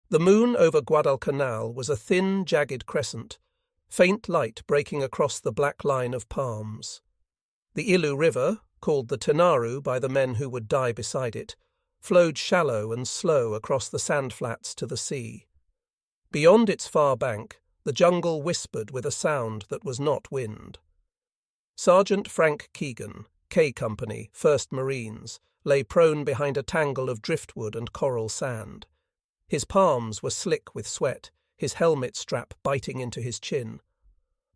The moon over Guadalcanal was a thin, jagged crescent, faint light breaking across the black line of palms. The Ilu River, called the Tenaru by the men who would die beside it, flowed shallow and slow across the sand flats to the sea. Beyond its far bank, the jungle whispered with a sound that was not wind. Sergeant Frank Keegan, K Company, 1st Marines, lay prone behind a tangle of driftwood and coral sand. His palms were slick with sweat, his helmet strap biting into his chin.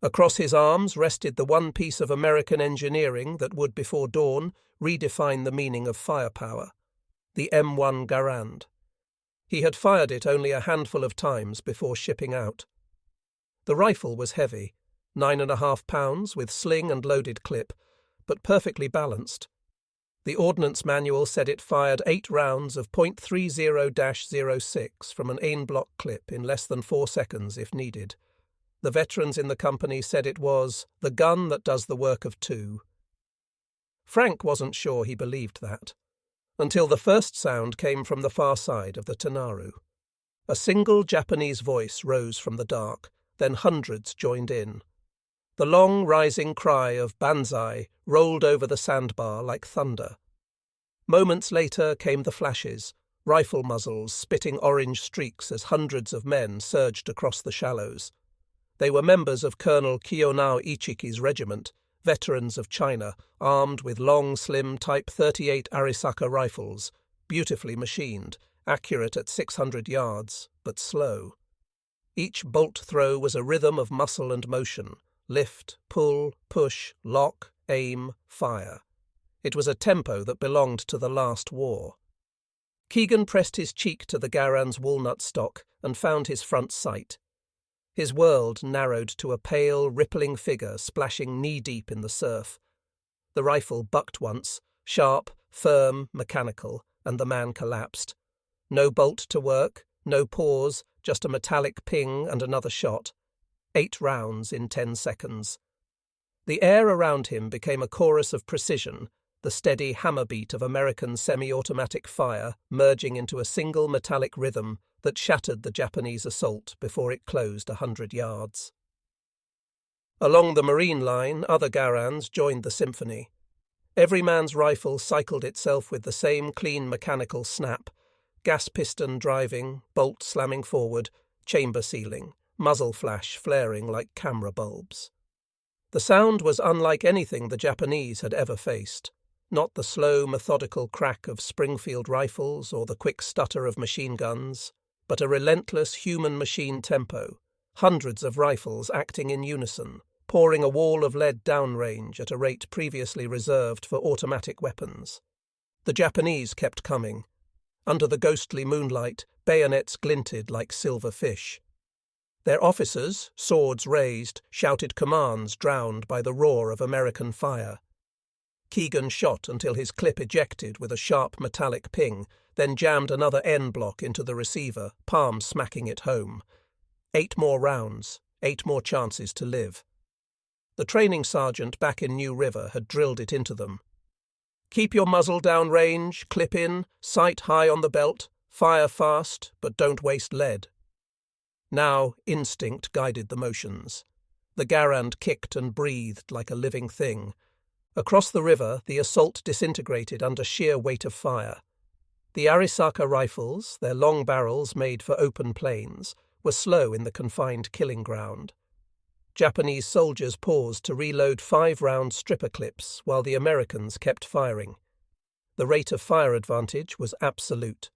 Across his arms rested the one piece of American engineering that would, before dawn, redefine the meaning of firepower, the M1 Garand. He had fired it only a handful of times before shipping out. The rifle was heavy, 9.5 pounds with sling and loaded clip, but perfectly balanced. The ordnance manual said it fired 8 rounds of .30-06 from an aim-block clip in less than 4 seconds if needed. The veterans in the company said it was the gun that does the work of 2. Frank wasn't sure he believed that, until the first sound came from the far side of the Tenaru. A single Japanese voice rose from the dark, then hundreds joined in. The long rising cry of Banzai rolled over the sandbar like thunder. Moments later came the flashes, rifle muzzles spitting orange streaks as hundreds of men surged across the shallows. They were members of Colonel Ichiki's regiment, veterans of China, armed with long, slim Type 38 Arisaka rifles, beautifully machined, accurate at 600 yards, but slow. Each bolt throw was a rhythm of muscle and motion. Lift, pull, push, lock, aim, fire. It was a tempo that belonged to the last war. Keegan pressed his cheek to the Garand's walnut stock and found his front sight. His world narrowed to a pale, rippling figure splashing knee-deep in the surf. The rifle bucked once, sharp, firm, mechanical, and the man collapsed. No bolt to work, no pause, just a metallic ping and another shot. 8 rounds in 10 seconds. The air around him became a chorus of precision, the steady hammer beat of American semi-automatic fire merging into a single metallic rhythm that shattered the Japanese assault before it closed 100 yards. Along the marine line, other Garands joined the symphony. Every man's rifle cycled itself with the same clean mechanical snap, gas piston driving, bolt slamming forward, chamber sealing, muzzle flash flaring like camera bulbs. The sound was unlike anything the Japanese had ever faced, not the slow, methodical crack of Springfield rifles or the quick stutter of machine guns, but a relentless human-machine tempo, hundreds of rifles acting in unison, pouring a wall of lead downrange at a rate previously reserved for automatic weapons. The Japanese kept coming. Under the ghostly moonlight, bayonets glinted like silver fish. Their officers, swords raised, shouted commands drowned by the roar of American fire. Keegan shot until his clip ejected with a sharp metallic ping, then jammed another N-block into the receiver, palm smacking it home. 8 more rounds, 8 more chances to live. The training sergeant back in New River had drilled it into them. Keep your muzzle down range, clip in, sight high on the belt, fire fast, but don't waste lead. Now instinct guided the motions. The Garand kicked and breathed like a living thing. Across the river, the assault disintegrated under sheer weight of fire. The Arisaka rifles, their long barrels made for open plains, were slow in the confined killing ground. Japanese soldiers paused to reload 5-round stripper clips while the Americans kept firing. The rate of fire advantage was absolute.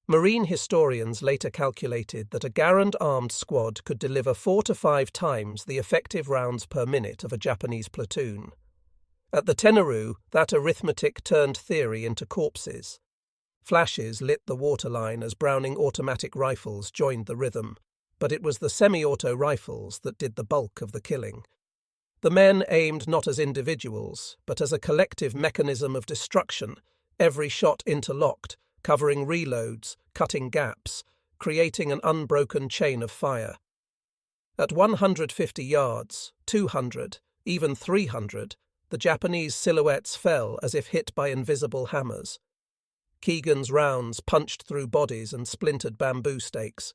Marine historians later calculated that a Garand-armed squad could deliver 4 to 5 times the effective rounds per minute of a Japanese platoon. At the Tenaru, that arithmetic turned theory into corpses. Flashes lit the waterline as Browning automatic rifles joined the rhythm, but it was the semi-auto rifles that did the bulk of the killing. The men aimed not as individuals, but as a collective mechanism of destruction, every shot interlocked, covering reloads, cutting gaps, creating an unbroken chain of fire. At 150 yards, 200, even 300, the Japanese silhouettes fell as if hit by invisible hammers. Keegan's rounds punched through bodies and splintered bamboo stakes.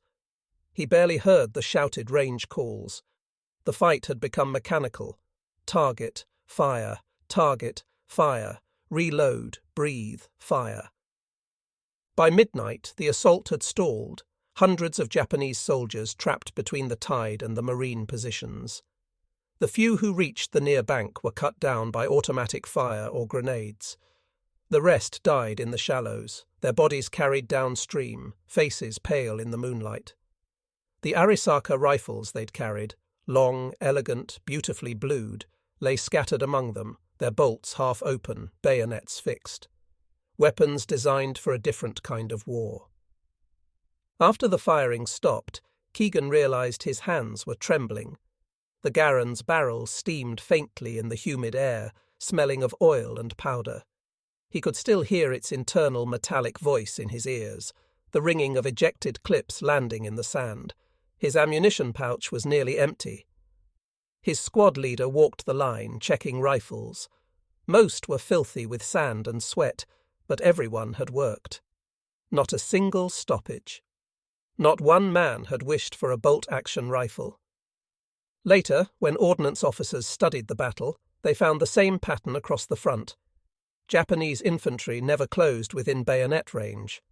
He barely heard the shouted range calls. The fight had become mechanical. Target, fire, reload, breathe, fire. By midnight, the assault had stalled, hundreds of Japanese soldiers trapped between the tide and the marine positions. The few who reached the near bank were cut down by automatic fire or grenades. The rest died in the shallows, their bodies carried downstream, faces pale in the moonlight. The Arisakas rifles they'd carried, long, elegant, beautifully blued, lay scattered among them, their bolts half open, bayonets fixed. Weapons designed for a different kind of war. After the firing stopped, Keegan realized his hands were trembling. The Garand's barrel steamed faintly in the humid air, smelling of oil and powder. He could still hear its internal metallic voice in his ears, the ringing of ejected clips landing in the sand. His ammunition pouch was nearly empty. His squad leader walked the line, checking rifles. Most were filthy with sand and sweat, but everyone had worked. Not a single stoppage. Not one man had wished for a bolt-action rifle. Later, when ordnance officers studied the battle, they found the same pattern across the front. Japanese infantry never closed within bayonet range.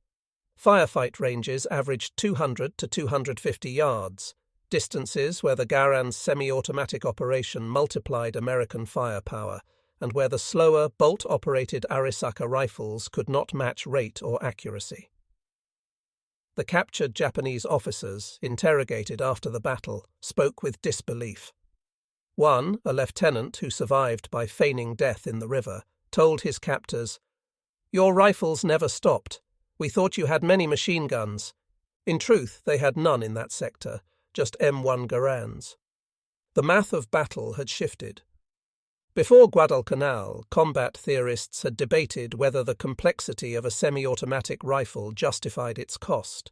Firefight ranges averaged 200 to 250 yards, distances where the Garand's semi-automatic operation multiplied American firepower, and where the slower, bolt-operated Arisakas rifles could not match rate or accuracy. The captured Japanese officers, interrogated after the battle, spoke with disbelief. One, a lieutenant who survived by feigning death in the river, told his captors, "Your rifles never stopped. We thought you had many machine guns." In truth, they had none in that sector, just M1 Garands. The math of battle had shifted. Before Guadalcanal, combat theorists had debated whether the complexity of a semi-automatic rifle justified its cost.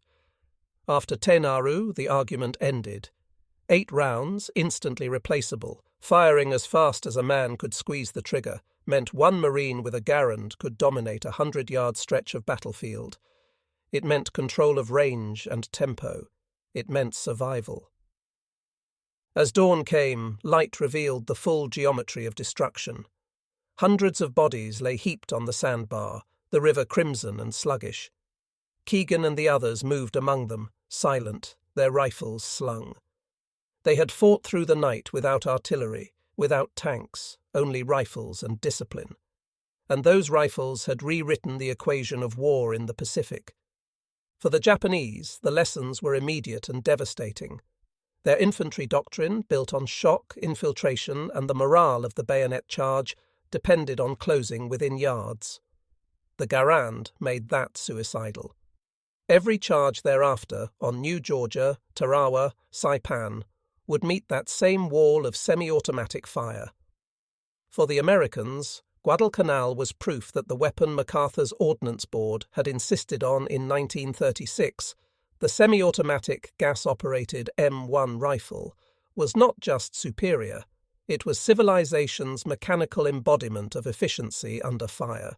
After Tenaru, the argument ended. 8 rounds, instantly replaceable, firing as fast as a man could squeeze the trigger, meant one Marine with a Garand could dominate a 100-yard stretch of battlefield. It meant control of range and tempo. It meant survival. As dawn came, light revealed the full geometry of destruction. Hundreds of bodies lay heaped on the sandbar, the river crimson and sluggish. Keegan and the others moved among them, silent, their rifles slung. They had fought through the night without artillery, without tanks, only rifles and discipline. And those rifles had rewritten the equation of war in the Pacific. For the Japanese, the lessons were immediate and devastating. Their infantry doctrine, built on shock, infiltration, and the morale of the bayonet charge, depended on closing within yards. The Garand made that suicidal. Every charge thereafter on New Georgia, Tarawa, Saipan would meet that same wall of semi-automatic fire. For the Americans, Guadalcanal was proof that the weapon MacArthur's Ordnance Board had insisted on in 1936, the semi-automatic gas-operated M1 rifle, was not just superior, it was civilization's mechanical embodiment of efficiency under fire.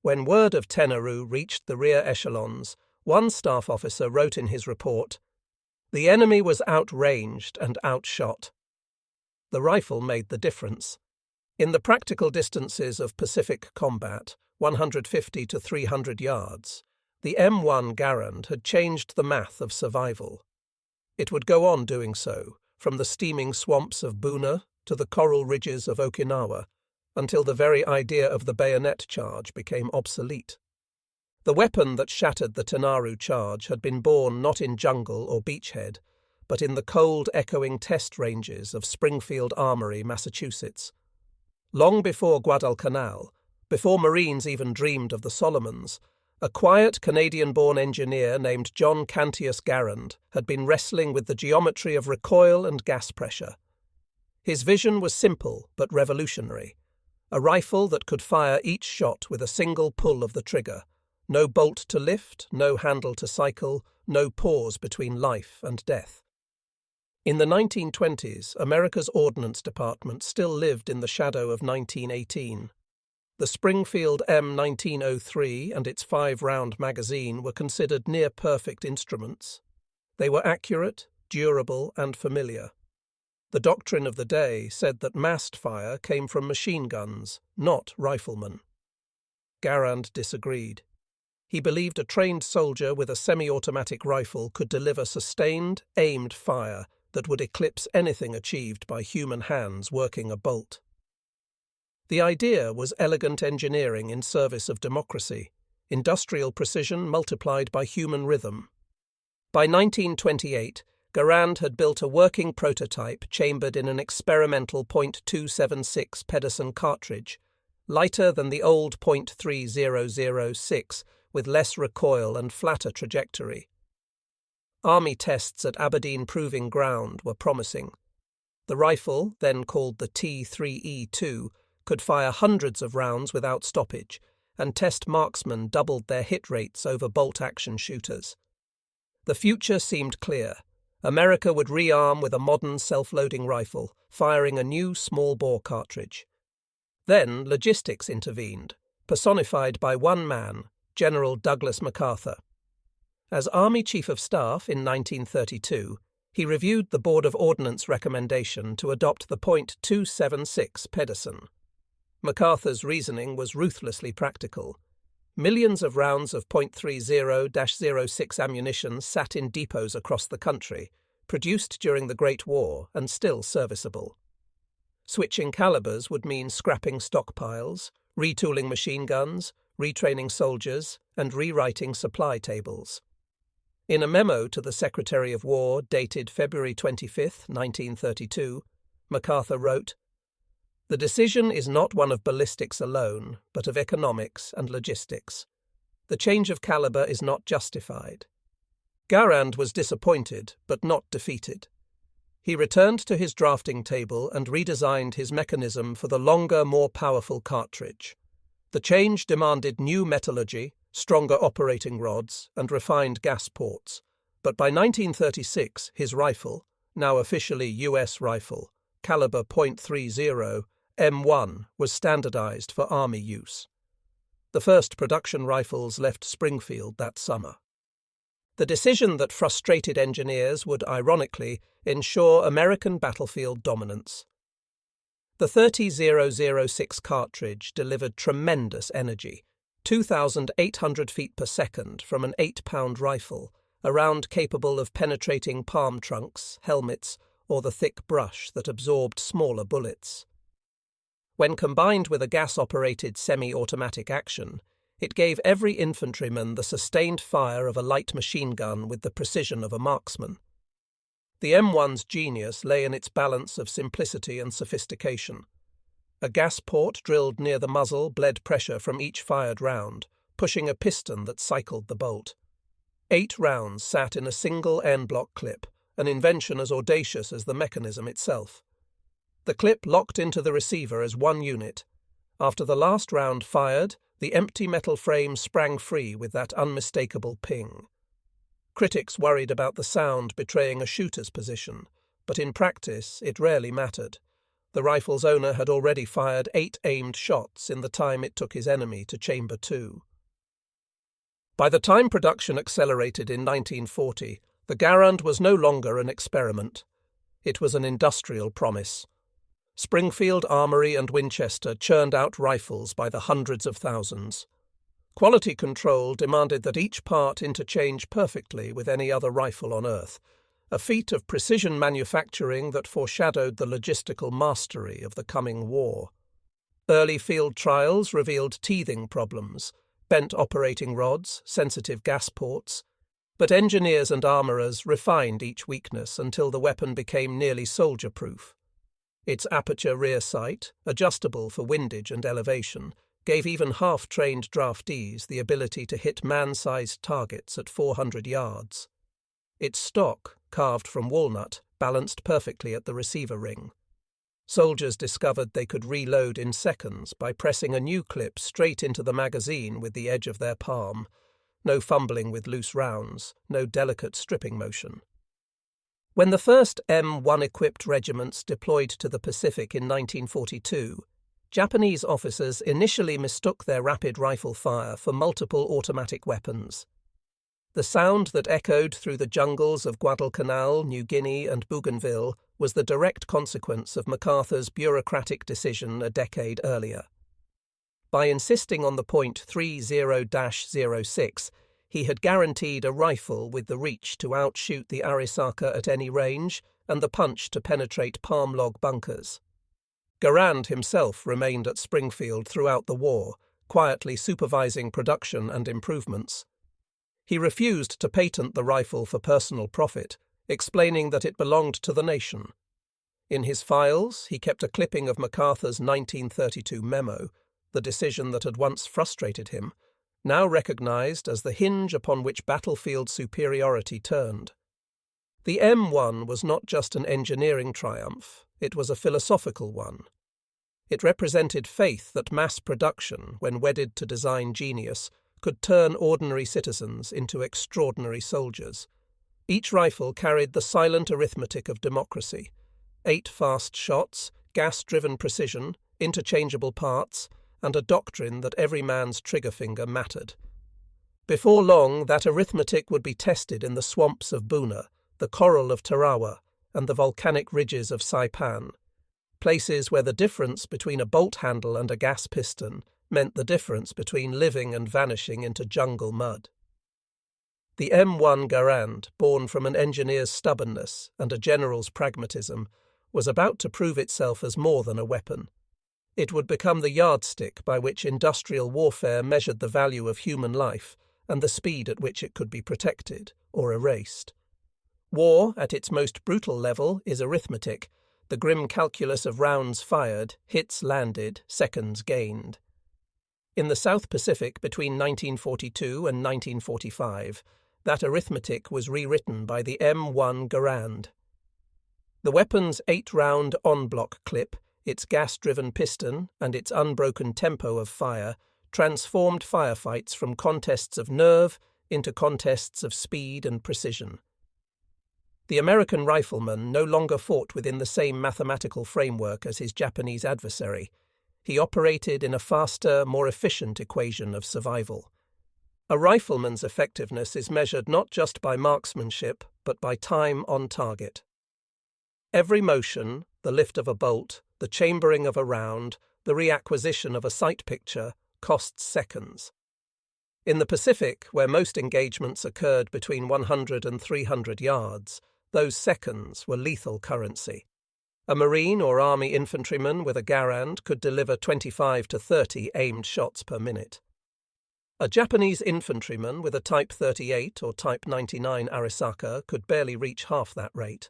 When word of Tenaru reached the rear echelons, one staff officer wrote in his report, "The enemy was outranged and outshot." The rifle made the difference. In the practical distances of Pacific combat, 150 to 300 yards, the M1 Garand had changed the math of survival. It would go on doing so, from the steaming swamps of Buna to the coral ridges of Okinawa, until the very idea of the bayonet charge became obsolete. The weapon that shattered the Tenaru charge had been born not in jungle or beachhead, but in the cold, echoing test ranges of Springfield Armory, Massachusetts. Long before Guadalcanal, before Marines even dreamed of the Solomons, a quiet Canadian-born engineer named John Cantius Garand had been wrestling with the geometry of recoil and gas pressure. His vision was simple but revolutionary. A rifle that could fire each shot with a single pull of the trigger. No bolt to lift, no handle to cycle, no pause between life and death. In the 1920s, America's Ordnance Department still lived in the shadow of 1918. The Springfield M1903 and its 5-round magazine were considered near-perfect instruments. They were accurate, durable, and familiar. The doctrine of the day said that massed fire came from machine guns, not riflemen. Garand disagreed. He believed a trained soldier with a semi-automatic rifle could deliver sustained, aimed fire that would eclipse anything achieved by human hands working a bolt. The idea was elegant engineering in service of democracy, industrial precision multiplied by human rhythm. By 1928, Garand had built a working prototype chambered in an experimental .276 Pedersen cartridge, lighter than the old .3006 with less recoil and flatter trajectory. Army tests at Aberdeen Proving Ground were promising. The rifle, then called the T3E2, could fire hundreds of rounds without stoppage, and test marksmen doubled their hit rates over bolt-action shooters. The future seemed clear. America would rearm with a modern self-loading rifle, firing a new small-bore cartridge. Then logistics intervened, personified by one man, General Douglas MacArthur. As Army Chief of Staff in 1932, he reviewed the Board of Ordnance recommendation to adopt the .276 Pedersen. MacArthur's reasoning was ruthlessly practical. Millions of rounds of .30-06 ammunition sat in depots across the country, produced during the Great War and still serviceable. Switching calibers would mean scrapping stockpiles, retooling machine guns, retraining soldiers, and rewriting supply tables. In a memo to the Secretary of War dated February 25, 1932, MacArthur wrote, "The decision is not one of ballistics alone, but of economics and logistics. The change of caliber is not justified." Garand was disappointed, but not defeated. He returned to his drafting table and redesigned his mechanism for the longer, more powerful cartridge. The change demanded new metallurgy, stronger operating rods, and refined gas ports. But by 1936, his rifle, now officially U.S. rifle, caliber .30, M1, was standardized for Army use. The first production rifles left Springfield that summer. The decision that frustrated engineers would, ironically, ensure American battlefield dominance. The 30-006 cartridge delivered tremendous energy, 2,800 feet per second from an 8-pound rifle, a round capable of penetrating palm trunks, helmets, or the thick brush that absorbed smaller bullets. When combined with a gas-operated semi-automatic action, it gave every infantryman the sustained fire of a light machine gun with the precision of a marksman. The M1's genius lay in its balance of simplicity and sophistication. A gas port drilled near the muzzle bled pressure from each fired round, pushing a piston that cycled the bolt. 8 rounds sat in a single N-block clip, an invention as audacious as the mechanism itself. The clip locked into the receiver as one unit. After the last round fired, the empty metal frame sprang free with that unmistakable ping. Critics worried about the sound betraying a shooter's position, but in practice it rarely mattered. The rifle's owner had already fired 8 aimed shots in the time it took his enemy to chamber 2. By the time production accelerated in 1940, the Garand was no longer an experiment. It was an industrial promise. Springfield Armory and Winchester churned out rifles by the hundreds of thousands. Quality control demanded that each part interchange perfectly with any other rifle on Earth, a feat of precision manufacturing that foreshadowed the logistical mastery of the coming war. Early field trials revealed teething problems, bent operating rods, sensitive gas ports, but engineers and armourers refined each weakness until the weapon became nearly soldier-proof. Its aperture rear sight, adjustable for windage and elevation, gave even half-trained draftees the ability to hit man-sized targets at 400 yards. Its stock, carved from walnut, balanced perfectly at the receiver ring. Soldiers discovered they could reload in seconds by pressing a new clip straight into the magazine with the edge of their palm. No fumbling with loose rounds, no delicate stripping motion. When the first M1-equipped regiments deployed to the Pacific in 1942, Japanese officers initially mistook their rapid rifle fire for multiple automatic weapons. The sound that echoed through the jungles of Guadalcanal, New Guinea, and Bougainville was the direct consequence of MacArthur's bureaucratic decision a decade earlier. By insisting on the point 30-06, he had guaranteed a rifle with the reach to outshoot the Arisaka at any range and the punch to penetrate palm log bunkers. Garand himself remained at Springfield throughout the war, quietly supervising production and improvements. He refused to patent the rifle for personal profit, explaining that it belonged to the nation. In his files, he kept a clipping of MacArthur's 1932 memo, the decision that had once frustrated him, now recognized as the hinge upon which battlefield superiority turned. The M1 was not just an engineering triumph, it was a philosophical one. It represented faith that mass production, when wedded to design genius, could turn ordinary citizens into extraordinary soldiers. Each rifle carried the silent arithmetic of democracy: 8 fast shots, gas-driven precision, interchangeable parts, and a doctrine that every man's trigger finger mattered. Before long, that arithmetic would be tested in the swamps of Buna, the coral of Tarawa, and the volcanic ridges of Saipan, places where the difference between a bolt handle and a gas piston meant the difference between living and vanishing into jungle mud. The M1 Garand, born from an engineer's stubbornness and a general's pragmatism, was about to prove itself as more than a weapon. It would become the yardstick by which industrial warfare measured the value of human life and the speed at which it could be protected or erased. War, at its most brutal level, is arithmetic, the grim calculus of rounds fired, hits landed, seconds gained. In the South Pacific between 1942 and 1945, that arithmetic was rewritten by the M1 Garand. The weapon's 8-round en-bloc clip, its gas-driven piston, and its unbroken tempo of fire transformed firefights from contests of nerve into contests of speed and precision. The American rifleman no longer fought within the same mathematical framework as his Japanese adversary. He operated in a faster, more efficient equation of survival. A rifleman's effectiveness is measured not just by marksmanship, but by time on target. Every motion, the lift of a bolt, the chambering of a round, the reacquisition of a sight picture, costs seconds. In the Pacific, where most engagements occurred between 100 and 300 yards, those seconds were lethal currency. A Marine or Army infantryman with a Garand could deliver 25 to 30 aimed shots per minute. A Japanese infantryman with a Type 38 or Type 99 Arisaka could barely reach half that rate.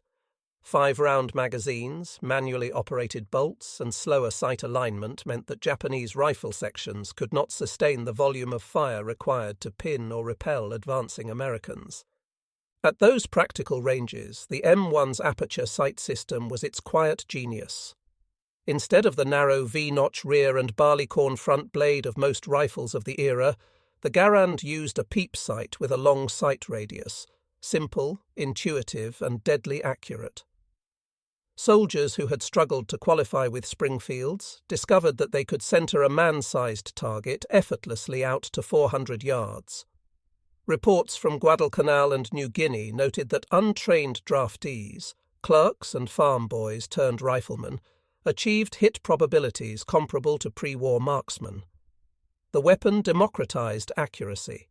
5-round magazines, manually operated bolts, and slower sight alignment meant that Japanese rifle sections could not sustain the volume of fire required to pin or repel advancing Americans. At those practical ranges, the M1's aperture sight system was its quiet genius. Instead of the narrow V-notch rear and barleycorn front blade of most rifles of the era, the Garand used a peep sight with a long sight radius, simple, intuitive, and deadly accurate. Soldiers who had struggled to qualify with Springfields discovered that they could center a man-sized target effortlessly out to 400 yards. Reports from Guadalcanal and New Guinea noted that untrained draftees, clerks and farm boys turned riflemen, achieved hit probabilities comparable to pre-war marksmen. The weapon democratized accuracy.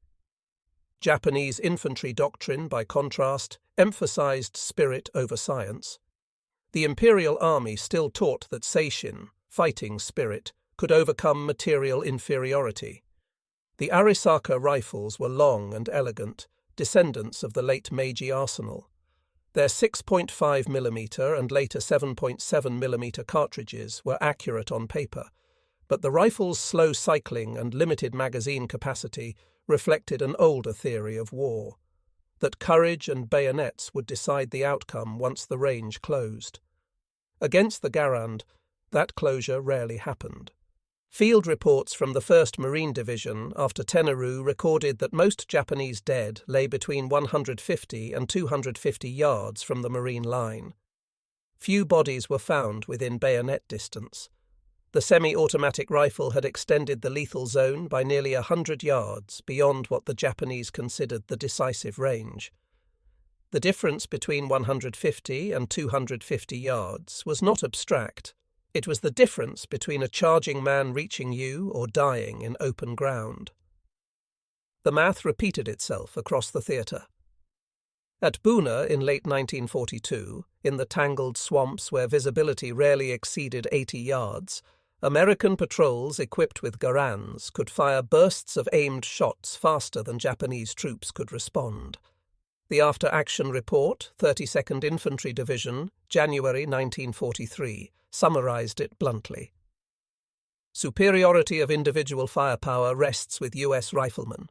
Japanese infantry doctrine, by contrast, emphasized spirit over science. The Imperial Army still taught that seishin, fighting spirit, could overcome material inferiority. The Arisaka rifles were long and elegant, descendants of the late Meiji arsenal. Their 6.5mm and later 7.7mm cartridges were accurate on paper, but the rifle's slow cycling and limited magazine capacity reflected an older theory of war, that courage and bayonets would decide the outcome once the range closed. Against the Garand, that closure rarely happened. Field reports from the 1st Marine Division after Tenaru recorded that most Japanese dead lay between 150 and 250 yards from the Marine line. Few bodies were found within bayonet distance. The semi-automatic rifle had extended the lethal zone by nearly 100 yards beyond what the Japanese considered the decisive range. The difference between 150 and 250 yards was not abstract. It was the difference between a charging man reaching you or dying in open ground. The math repeated itself across the theatre. At Buna in late 1942, in the tangled swamps where visibility rarely exceeded 80 yards, American patrols equipped with Garands could fire bursts of aimed shots faster than Japanese troops could respond. The after-action report, 32nd Infantry Division, January 1943, summarized it bluntly. Superiority of individual firepower rests with U.S. riflemen.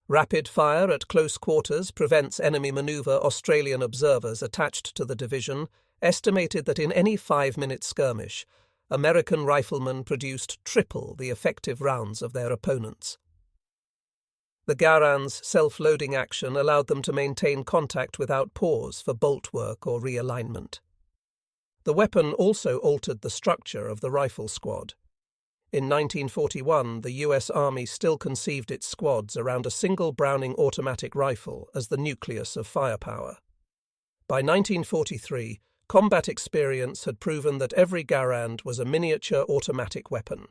Rapid fire at close quarters prevents enemy maneuver. Australian observers attached to the division estimated that in any 5-minute skirmish, American riflemen produced triple the effective rounds of their opponents. The Garand's self-loading action allowed them to maintain contact without pause for bolt work or realignment. The weapon also altered the structure of the rifle squad. In 1941, the U.S. Army still conceived its squads around a single Browning automatic rifle as the nucleus of firepower. By 1943, combat experience had proven that every Garand was a miniature automatic weapon.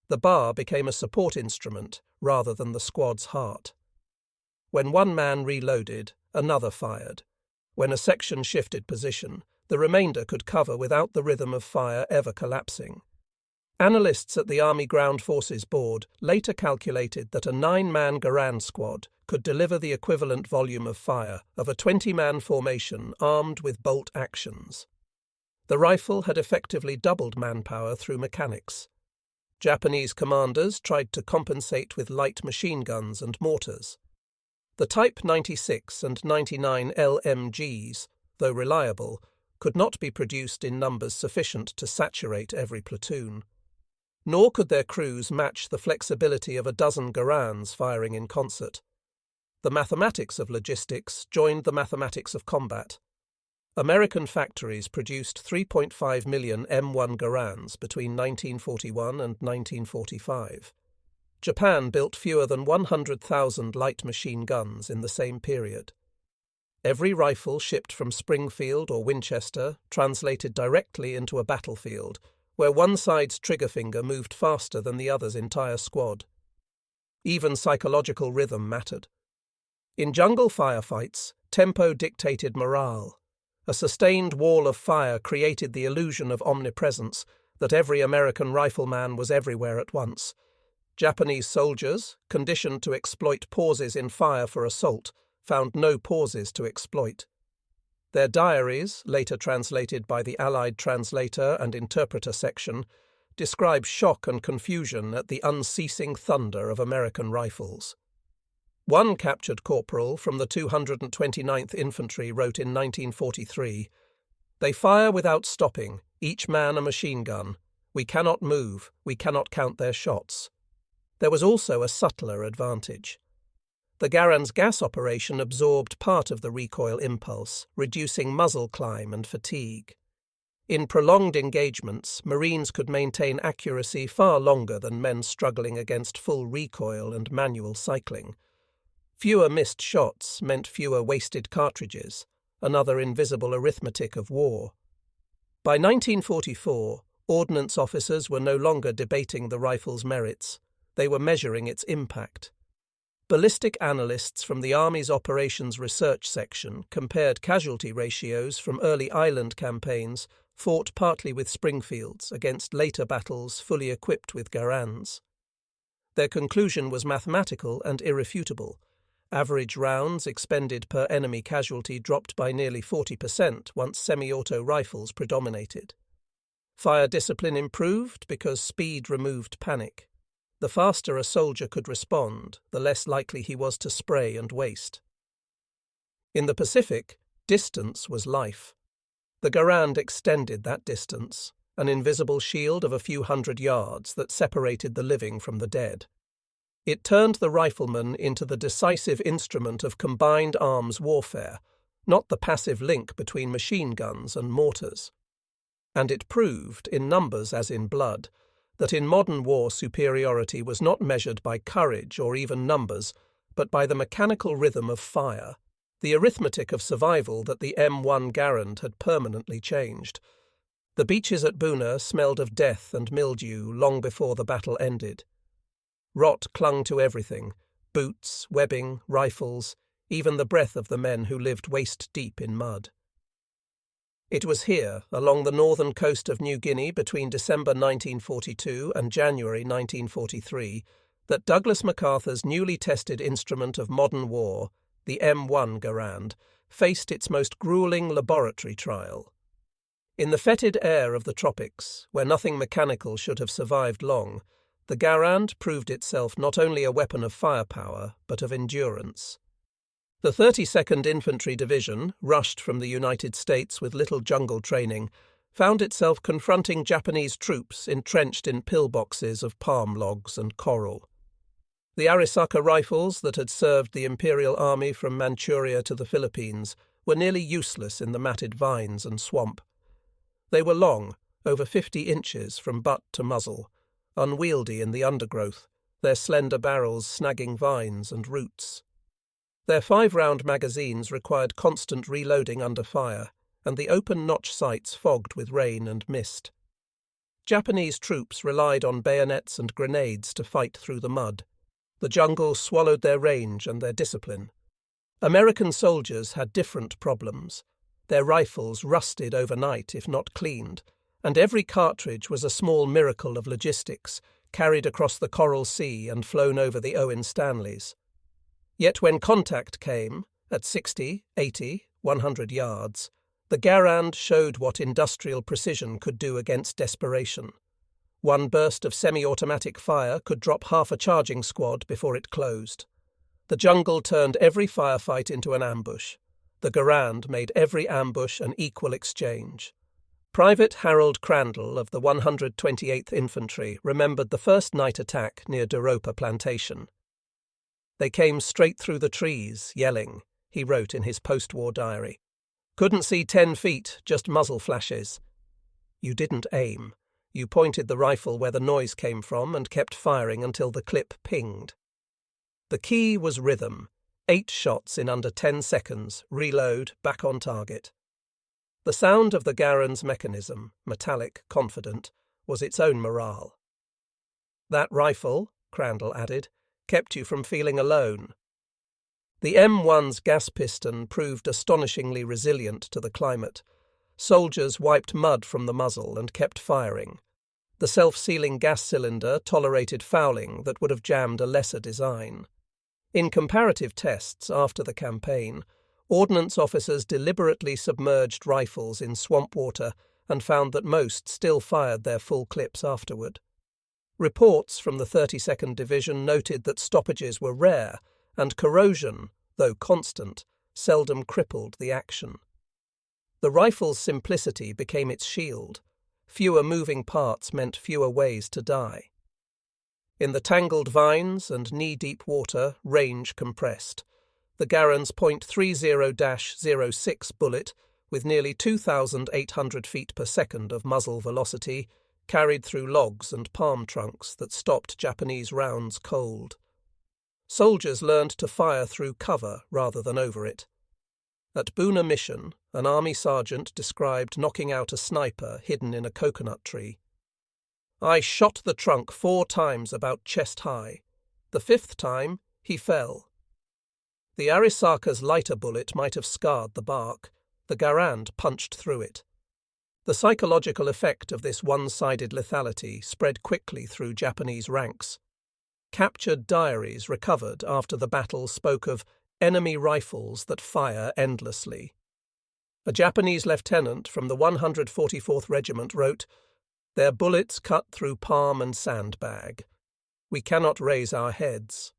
The bar became a support instrument rather than the squad's heart. When one man reloaded, another fired. When a section shifted position, the remainder could cover without the rhythm of fire ever collapsing. Analysts at the Army Ground Forces Board later calculated that a 9-man Garand squad could deliver the equivalent volume of fire of a 20-man formation armed with bolt actions. The rifle had effectively doubled manpower through mechanics. Japanese commanders tried to compensate with light machine guns and mortars. The Type 96 and 99 LMGs, though reliable, could not be produced in numbers sufficient to saturate every platoon. Nor could their crews match the flexibility of a dozen Garands firing in concert. The mathematics of logistics joined the mathematics of combat. American factories produced 3.5 million M1 Garands between 1941 and 1945. Japan built fewer than 100,000 light machine guns in the same period. Every rifle shipped from Springfield or Winchester translated directly into a battlefield, where one side's trigger finger moved faster than the other's entire squad. Even psychological rhythm mattered. In jungle firefights, tempo dictated morale. A sustained wall of fire created the illusion of omnipresence, that every American rifleman was everywhere at once. Japanese soldiers, conditioned to exploit pauses in fire for assault, found no pauses to exploit. Their diaries, later translated by the Allied translator and interpreter section, describe shock and confusion at the unceasing thunder of American rifles. One captured corporal from the 229th Infantry wrote in 1943, "They fire without stopping, each man a machine gun. We cannot move, we cannot count their shots." There was also a subtler advantage. The Garand's gas operation absorbed part of the recoil impulse, reducing muzzle climb and fatigue. In prolonged engagements, Marines could maintain accuracy far longer than men struggling against full recoil and manual cycling. Fewer missed shots meant fewer wasted cartridges, another invisible arithmetic of war. By 1944, ordnance officers were no longer debating the rifle's merits. They were measuring its impact. Ballistic analysts from the Army's Operations Research Section compared casualty ratios from early island campaigns fought partly with Springfields against later battles fully equipped with Garands. Their conclusion was mathematical and irrefutable. Average rounds expended per enemy casualty dropped by nearly 40% once semi-auto rifles predominated. Fire discipline improved because speed removed panic. The faster a soldier could respond, the less likely he was to spray and waste. In the Pacific, distance was life. The Garand extended that distance, an invisible shield of a few hundred yards that separated the living from the dead. It turned the rifleman into the decisive instrument of combined arms warfare, not the passive link between machine guns and mortars. And it proved, in numbers as in blood, that in modern war superiority was not measured by courage or even numbers, but by the mechanical rhythm of fire, the arithmetic of survival that the M1 Garand had permanently changed. The beaches at Buna smelled of death and mildew long before the battle ended. Rot clung to everything: boots, webbing, rifles, even the breath of the men who lived waist-deep in mud. It was here, along the northern coast of New Guinea between December 1942 and January 1943, that Douglas MacArthur's newly tested instrument of modern war, the M1 Garand, faced its most grueling laboratory trial. In the fetid air of the tropics, where nothing mechanical should have survived long, the Garand proved itself not only a weapon of firepower, but of endurance. The 32nd Infantry Division, rushed from the United States with little jungle training, found itself confronting Japanese troops entrenched in pillboxes of palm logs and coral. The Arisakas rifles that had served the Imperial Army from Manchuria to the Philippines were nearly useless in the matted vines and swamp. They were long, over 50 inches from butt to muzzle, unwieldy in the undergrowth, their slender barrels snagging vines and roots. Their 5-round magazines required constant reloading under fire, and the open notch sights fogged with rain and mist. Japanese troops relied on bayonets and grenades to fight through the mud. The jungle swallowed their range and their discipline. American soldiers had different problems. Their rifles rusted overnight if not cleaned, and every cartridge was a small miracle of logistics, carried across the Coral Sea and flown over the Owen Stanleys. Yet when contact came, at 60, 80, 100 yards, the Garand showed what industrial precision could do against desperation. One burst of semi-automatic fire could drop half a charging squad before it closed. The jungle turned every firefight into an ambush. The Garand made every ambush an equal exchange. Private Harold Crandall of the 128th Infantry remembered the first night attack near Doropa Plantation. "They came straight through the trees, yelling," he wrote in his post-war diary. "Couldn't see 10 feet, just muzzle flashes. You didn't aim. You pointed the rifle where the noise came from and kept firing until the clip pinged. The key was rhythm. 8 shots in under 10 seconds, reload, back on target." The sound of the Garand's mechanism, metallic, confident, was its own morale. "That rifle," Crandall added, "kept you from feeling alone." The M1's gas piston proved astonishingly resilient to the climate. Soldiers wiped mud from the muzzle and kept firing. The self-sealing gas cylinder tolerated fouling that would have jammed a lesser design. In comparative tests after the campaign, ordnance officers deliberately submerged rifles in swamp water and found that most still fired their full clips afterward. Reports from the 32nd Division noted that stoppages were rare, and corrosion, though constant, seldom crippled the action. The rifle's simplicity became its shield. Fewer moving parts meant fewer ways to die. In the tangled vines and knee-deep water, range compressed. The Garand's .30-06 bullet, with nearly 2,800 feet per second of muzzle velocity, carried through logs and palm trunks that stopped Japanese rounds cold. Soldiers learned to fire through cover rather than over it. At Buna Mission, an army sergeant described knocking out a sniper hidden in a coconut tree. "I shot the trunk 4 times about chest high. The 5th time, he fell." The Arisakas lighter bullet might have scarred the bark. The Garand punched through it. The psychological effect of this one-sided lethality spread quickly through Japanese ranks. Captured diaries recovered after the battle spoke of enemy rifles that fire endlessly. A Japanese lieutenant from the 144th Regiment wrote, "Their bullets cut through palm and sandbag. We cannot raise our heads."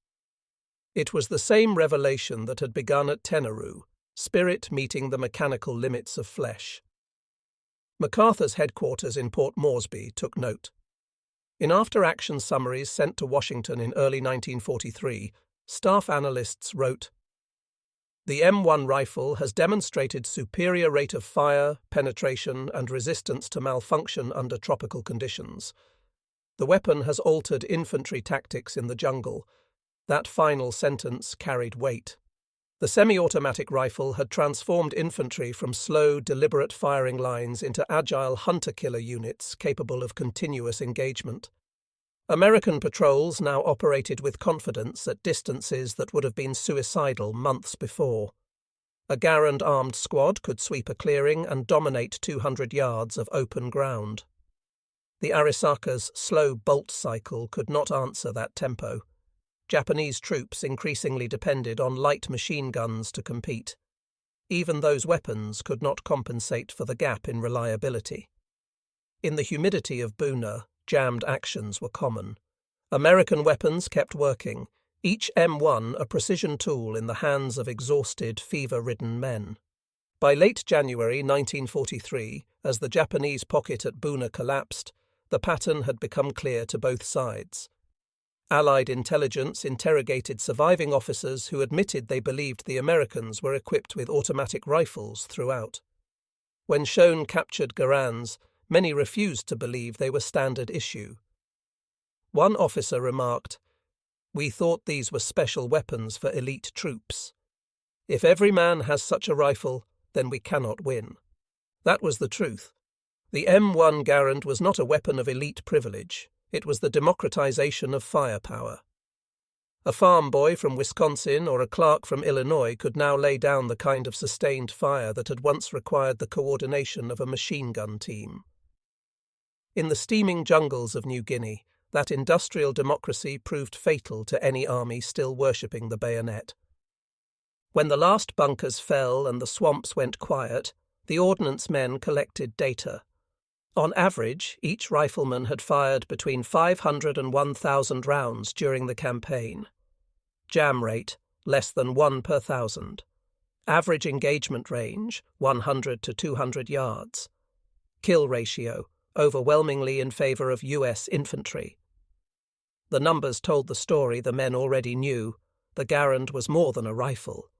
It was the same revelation that had begun at Tenaru, spirit meeting the mechanical limits of flesh. MacArthur's headquarters in Port Moresby took note. In after-action summaries sent to Washington in early 1943, staff analysts wrote, The M1 rifle has demonstrated superior rate of fire, penetration, and resistance to malfunction under tropical conditions. The weapon has altered infantry tactics in the jungle. That final sentence carried weight. The semi-automatic rifle had transformed infantry from slow, deliberate firing lines into agile hunter-killer units capable of continuous engagement. American patrols now operated with confidence at distances that would have been suicidal months before. A Garand armed squad could sweep a clearing and dominate 200 yards of open ground. The Arisakas' slow bolt cycle could not answer that tempo. Japanese troops increasingly depended on light machine guns to compete. Even those weapons could not compensate for the gap in reliability. In the humidity of Buna, jammed actions were common. American weapons kept working, each M1 a precision tool in the hands of exhausted, fever-ridden men. By late January 1943, as the Japanese pocket at Buna collapsed, the pattern had become clear to both sides. Allied intelligence interrogated surviving officers who admitted they believed the Americans were equipped with automatic rifles throughout. When shown captured Garands, many refused to believe they were standard issue. One officer remarked, "We thought these were special weapons for elite troops. If every man has such a rifle, then we cannot win." That was the truth. The M1 Garand was not a weapon of elite privilege. It was the democratization of firepower. A farm boy from Wisconsin or a clerk from Illinois could now lay down the kind of sustained fire that had once required the coordination of a machine gun team. In the steaming jungles of New Guinea, that industrial democracy proved fatal to any army still worshipping the bayonet. When the last bunkers fell and the swamps went quiet, the ordnance men collected data. On average, each rifleman had fired between 500 and 1,000 rounds during the campaign. Jam rate, less than 1 per 1,000. Average engagement range, 100 to 200 yards. Kill ratio, overwhelmingly in favor of U.S. infantry. The numbers told the story the men already knew. The Garand was more than a rifle.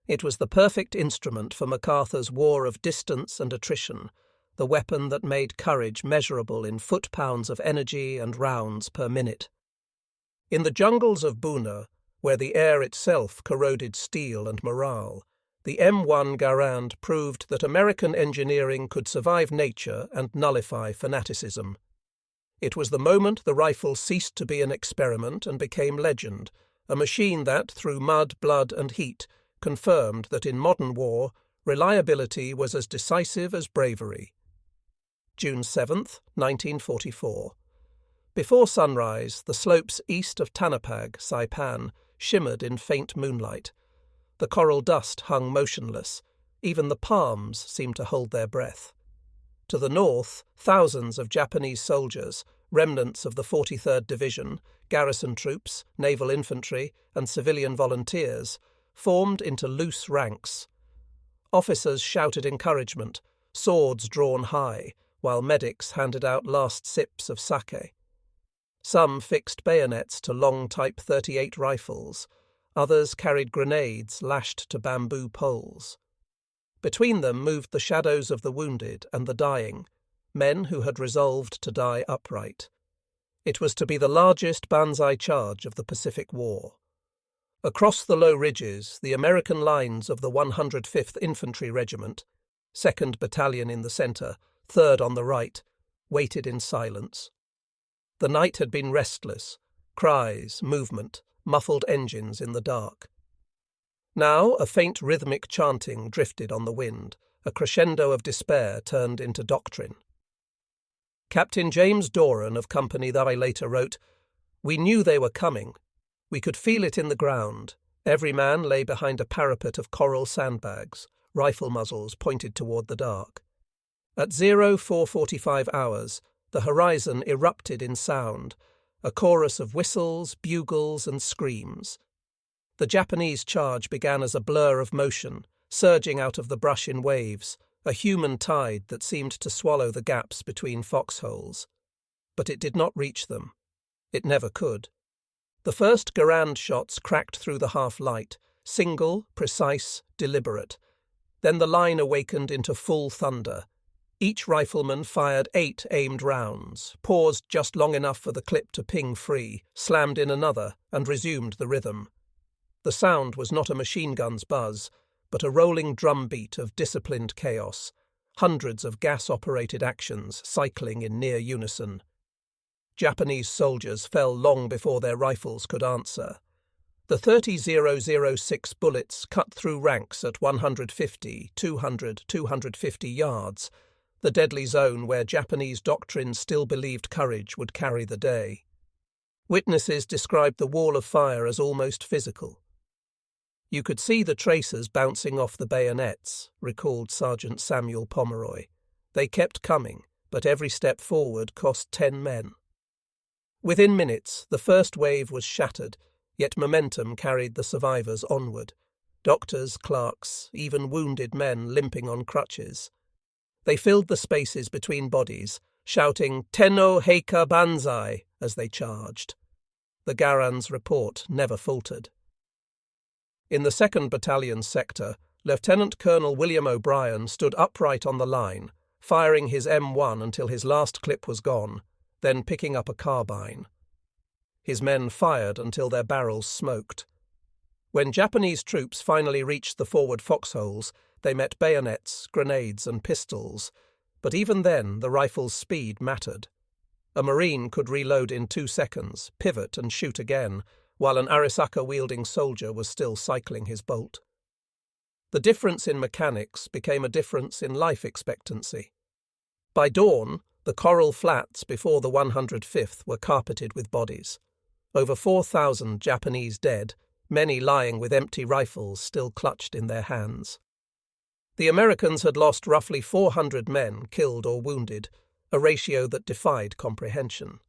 It was the perfect instrument for MacArthur's war of distance and attrition, the weapon that made courage measurable in foot-pounds of energy and rounds per minute. In the jungles of Buna, where the air itself corroded steel and morale, the M1 Garand proved that American engineering could survive nature and nullify fanaticism. It was the moment the rifle ceased to be an experiment and became legend, a machine that, through mud, blood, and heat, confirmed that in modern war, reliability was as decisive as bravery. June 7, 1944. Before sunrise, the slopes east of Tanapag, Saipan, shimmered in faint moonlight. The coral dust hung motionless. Even the palms seemed to hold their breath. To the north, thousands of Japanese soldiers, remnants of the 43rd Division, garrison troops, naval infantry, and civilian volunteers, formed into loose ranks. Officers shouted encouragement, swords drawn high, while medics handed out last sips of sake. Some fixed bayonets to long Type 38 rifles. Others carried grenades lashed to bamboo poles. Between them moved the shadows of the wounded and the dying, men who had resolved to die upright. It was to be the largest banzai charge of the Pacific War. Across the low ridges, the American lines of the 105th Infantry Regiment, 2nd Battalion in the centre, 3rd on the right, waited in silence. The night had been restless, cries, movement, muffled engines in the dark. Now a faint rhythmic chanting drifted on the wind, a crescendo of despair turned into doctrine. Captain James Doran of Company Leyte wrote, "We knew they were coming. We could feel it in the ground. Every man lay behind a parapet of coral sandbags, rifle muzzles pointed toward the dark. At 04:45 hours, the horizon erupted in sound, a chorus of whistles, bugles, and screams. The Japanese charge began as a blur of motion, surging out of the brush in waves, a human tide that seemed to swallow the gaps between foxholes. But it did not reach them. It never could. The first Garand shots cracked through the half-light, single, precise, deliberate. Then the line awakened into full thunder. Each rifleman fired 8 aimed rounds, paused just long enough for the clip to ping free, slammed in another, and resumed the rhythm. The sound was not a machine gun's buzz, but a rolling drumbeat of disciplined chaos, hundreds of gas-operated actions cycling in near unison. Japanese soldiers fell long before their rifles could answer. The 30-006 bullets cut through ranks at 150, 200, 250 yards, the deadly zone where Japanese doctrine still believed courage would carry the day. Witnesses described the wall of fire as almost physical. "You could see the tracers bouncing off the bayonets," recalled Sergeant Samuel Pomeroy. "They kept coming, but every step forward cost 10 men." Within minutes, the first wave was shattered, yet momentum carried the survivors onward. Doctors, clerks, even wounded men limping on crutches. They filled the spaces between bodies, shouting "Tenno Heika Banzai" as they charged. The Garand's report never faltered. In the 2nd Battalion's sector, Lieutenant Colonel William O'Brien stood upright on the line, firing his M1 until his last clip was gone, then picking up a carbine. His men fired until their barrels smoked. When Japanese troops finally reached the forward foxholes, they met bayonets, grenades, and pistols, but even then the rifle's speed mattered. A Marine could reload in 2 seconds, pivot and shoot again, while an Arisaka-wielding soldier was still cycling his bolt. The difference in mechanics became a difference in life expectancy. By dawn, the coral flats before the 105th were carpeted with bodies. Over 4,000 Japanese dead, many lying with empty rifles still clutched in their hands. The Americans had lost roughly 400 men killed or wounded, a ratio that defied comprehension.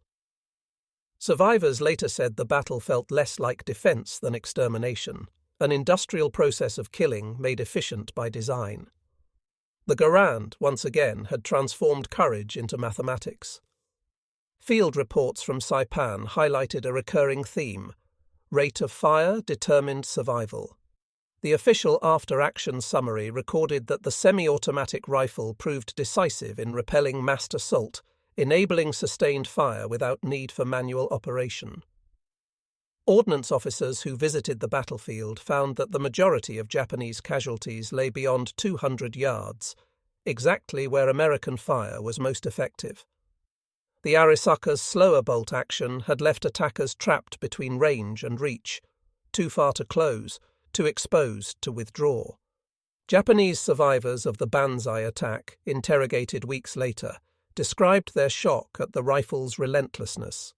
Survivors later said the battle felt less like defense than extermination, an industrial process of killing made efficient by design. The Garand, once again, had transformed courage into mathematics. Field reports from Saipan highlighted a recurring theme: rate of fire determined survival. The official after-action summary recorded that the semi-automatic rifle proved decisive in repelling massed assault, enabling sustained fire without need for manual operation. Ordnance officers who visited the battlefield found that the majority of Japanese casualties lay beyond 200 yards, exactly where American fire was most effective. The Arisaka's slower bolt action had left attackers trapped between range and reach, too far to close, too exposed to withdraw. Japanese survivors of the Banzai attack, interrogated weeks later, described their shock at the rifle's relentlessness.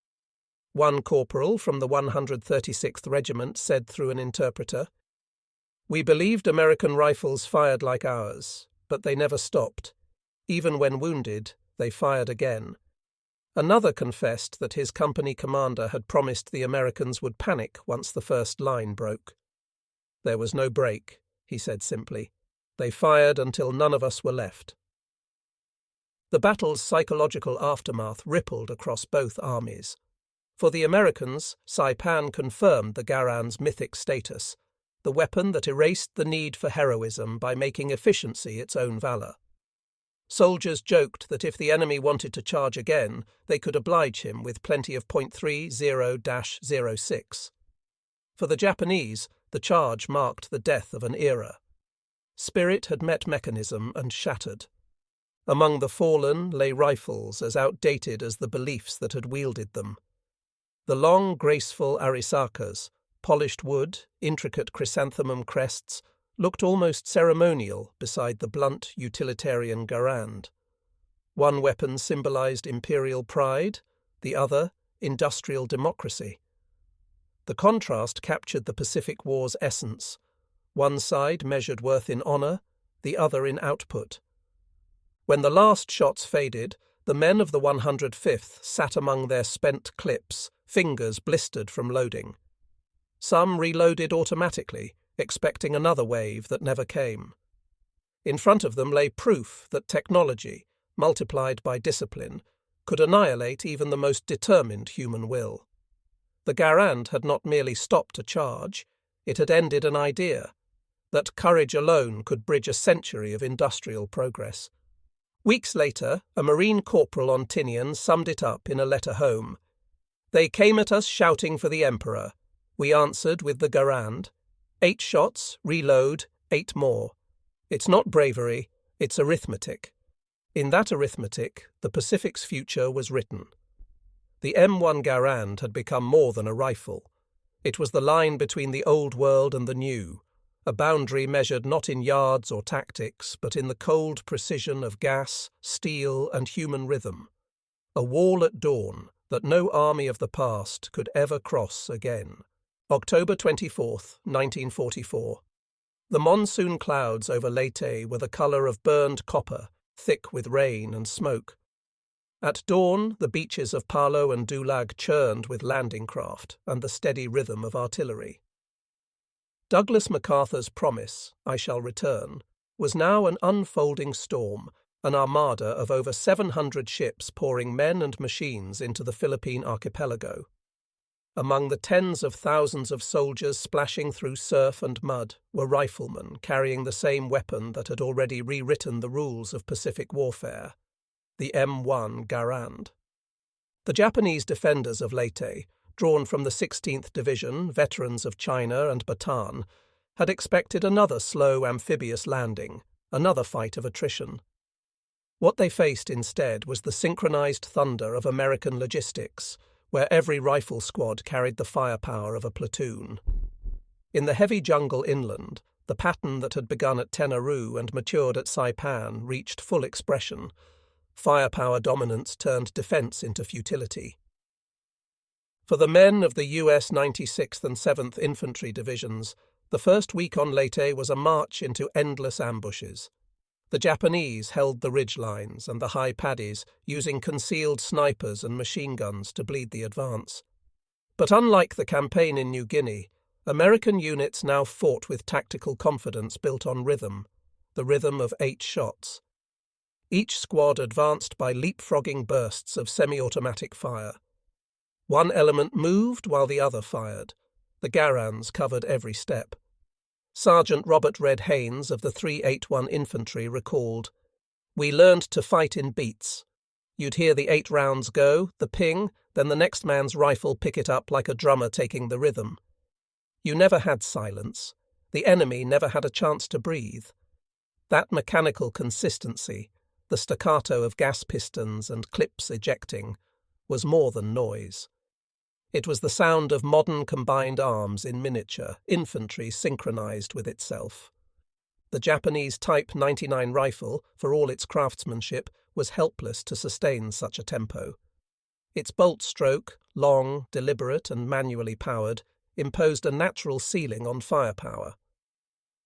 One corporal from the 136th Regiment said through an interpreter, "We believed American rifles fired like ours, but they never stopped. Even when wounded, they fired again." Another confessed that his company commander had promised the Americans would panic once the first line broke. "There was no break," he said simply. "They fired until none of us were left." The battle's psychological aftermath rippled across both armies. For the Americans, Saipan confirmed the Garand's mythic status, the weapon that erased the need for heroism by making efficiency its own valor. Soldiers joked that if the enemy wanted to charge again, they could oblige him with plenty of .30-06. For the Japanese, the charge marked the death of an era. Spirit had met mechanism and shattered. Among the fallen lay rifles as outdated as the beliefs that had wielded them. The long, graceful Arisakas, polished wood, intricate chrysanthemum crests, looked almost ceremonial beside the blunt, utilitarian Garand. One weapon symbolized imperial pride, the other, industrial democracy. The contrast captured the Pacific War's essence. One side measured worth in honor, the other in output. When the last shots faded, the men of the 105th sat among their spent clips, fingers blistered from loading. Some reloaded automatically, expecting another wave that never came. In front of them lay proof that technology, multiplied by discipline, could annihilate even the most determined human will. The Garand had not merely stopped a charge, It had ended an idea that courage alone could bridge a century of industrial progress. Weeks later, a Marine corporal on Tinian summed it up in a letter home. "They came at us shouting for the Emperor. We answered with the Garand. 8 shots, reload, 8 more. It's not bravery, it's arithmetic." In that arithmetic, the Pacific's future was written. The M1 Garand had become more than a rifle. It was the line between the old world and the new, a boundary measured not in yards or tactics, but in the cold precision of gas, steel, and human rhythm. A wall at dawn that no army of the past could ever cross again. October 24th, 1944. The monsoon clouds over Leyte were the colour of burned copper, thick with rain and smoke. At dawn, the beaches of Palo and Dulag churned with landing craft and the steady rhythm of artillery. Douglas MacArthur's promise, "I shall return," was now an unfolding storm, an armada of over 700 ships pouring men and machines into the Philippine archipelago. Among the tens of thousands of soldiers splashing through surf and mud were riflemen carrying the same weapon that had already rewritten the rules of Pacific warfare, the M1 Garand. The Japanese defenders of Leyte, drawn from the 16th Division, veterans of China and Bataan, had expected another slow amphibious landing, another fight of attrition. What they faced instead was the synchronized thunder of American logistics, where every rifle squad carried the firepower of a platoon. In the heavy jungle inland, the pattern that had begun at Tenaru and matured at Saipan reached full expression. Firepower dominance turned defense into futility. For the men of the US 96th and 7th Infantry Divisions, the first week on Leyte was a march into endless ambushes. The Japanese held the ridge lines and the high paddies, using concealed snipers and machine guns to bleed the advance. But unlike the campaign in New Guinea, American units now fought with tactical confidence built on rhythm, the rhythm of 8 shots. Each squad advanced by leapfrogging bursts of semi-automatic fire. One element moved while the other fired. The Garands covered every step. Sergeant Robert Red Haynes of the 381 Infantry recalled, "We learned to fight in beats. You'd hear the 8 rounds go, the ping, then the next man's rifle pick it up like a drummer taking the rhythm. You never had silence. The enemy never had a chance to breathe. That mechanical consistency, the staccato of gas pistons and clips ejecting, was more than noise. It was the sound of modern combined arms in miniature, infantry synchronized with itself. The Japanese Type 99 rifle, for all its craftsmanship, was helpless to sustain such a tempo. Its bolt stroke, long, deliberate, and manually powered, imposed a natural ceiling on firepower.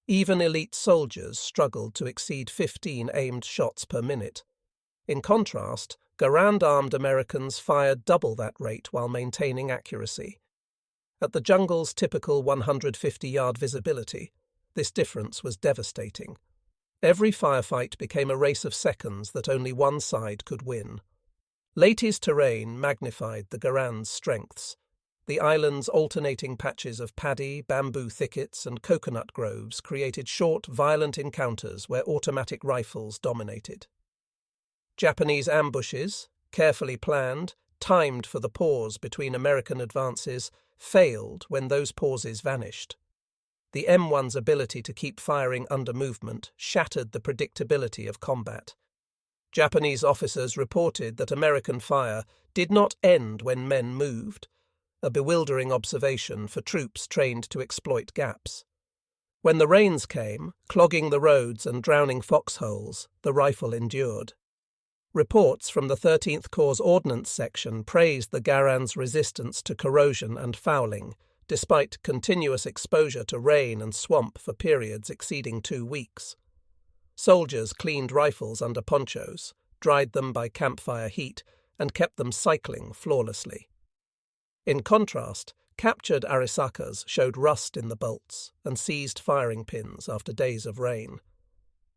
Even elite soldiers struggled to exceed 15 aimed shots per minute. In contrast, Garand-armed Americans fired double that rate while maintaining accuracy. At the jungle's typical 150-yard visibility, this difference was devastating. Every firefight became a race of seconds that only one side could win. Leyte's terrain magnified the Garand's strengths. The island's alternating patches of paddy, bamboo thickets, and coconut groves created short, violent encounters where automatic rifles dominated. Japanese ambushes, carefully planned, timed for the pause between American advances, failed when those pauses vanished. The M1's ability to keep firing under movement shattered the predictability of combat. Japanese officers reported that American fire did not end when men moved, a bewildering observation for troops trained to exploit gaps. When the rains came, clogging the roads and drowning foxholes, the rifle endured. Reports from the 13th Corps Ordnance Section praised the Garand's resistance to corrosion and fouling, despite continuous exposure to rain and swamp for periods exceeding 2 weeks. Soldiers cleaned rifles under ponchos, dried them by campfire heat, and kept them cycling flawlessly. In contrast, captured Arisakas showed rust in the bolts and seized firing pins after days of rain.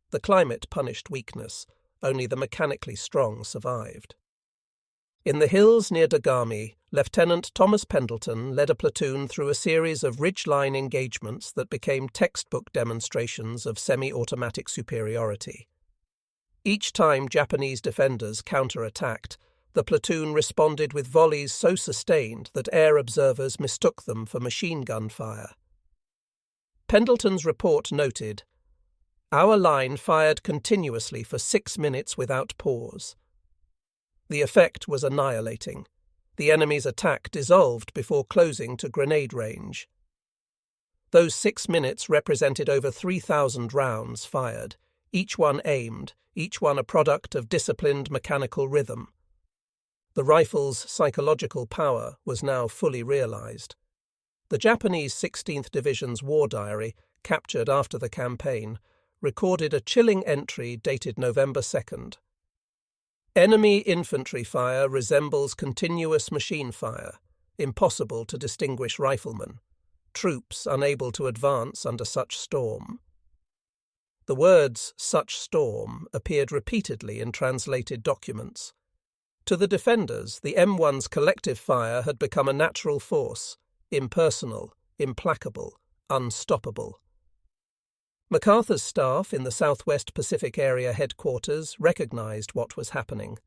The climate punished weakness. Only the mechanically strong survived. In the hills near Dagami, Lieutenant Thomas Pendleton led a platoon through a series of ridgeline engagements that became textbook demonstrations of semi-automatic superiority. Each time Japanese defenders counterattacked, the platoon responded with volleys so sustained that air observers mistook them for machine gun fire. Pendleton's report noted, "Our line fired continuously for 6 minutes without pause." The effect was annihilating. The enemy's attack dissolved before closing to grenade range. Those 6 minutes represented over 3,000 rounds fired, each one aimed, each one a product of disciplined mechanical rhythm. The rifle's psychological power was now fully realized. The Japanese 16th Division's war diary, captured after the campaign, recorded a chilling entry dated November 2nd. Enemy infantry fire resembles continuous machine fire, impossible to distinguish riflemen, troops unable to advance under such storm. The words "such storm" appeared repeatedly in translated documents. To the defenders, the M1's collective fire had become a natural force, impersonal, implacable, unstoppable. MacArthur's staff in the Southwest Pacific Area headquarters recognized what was happening.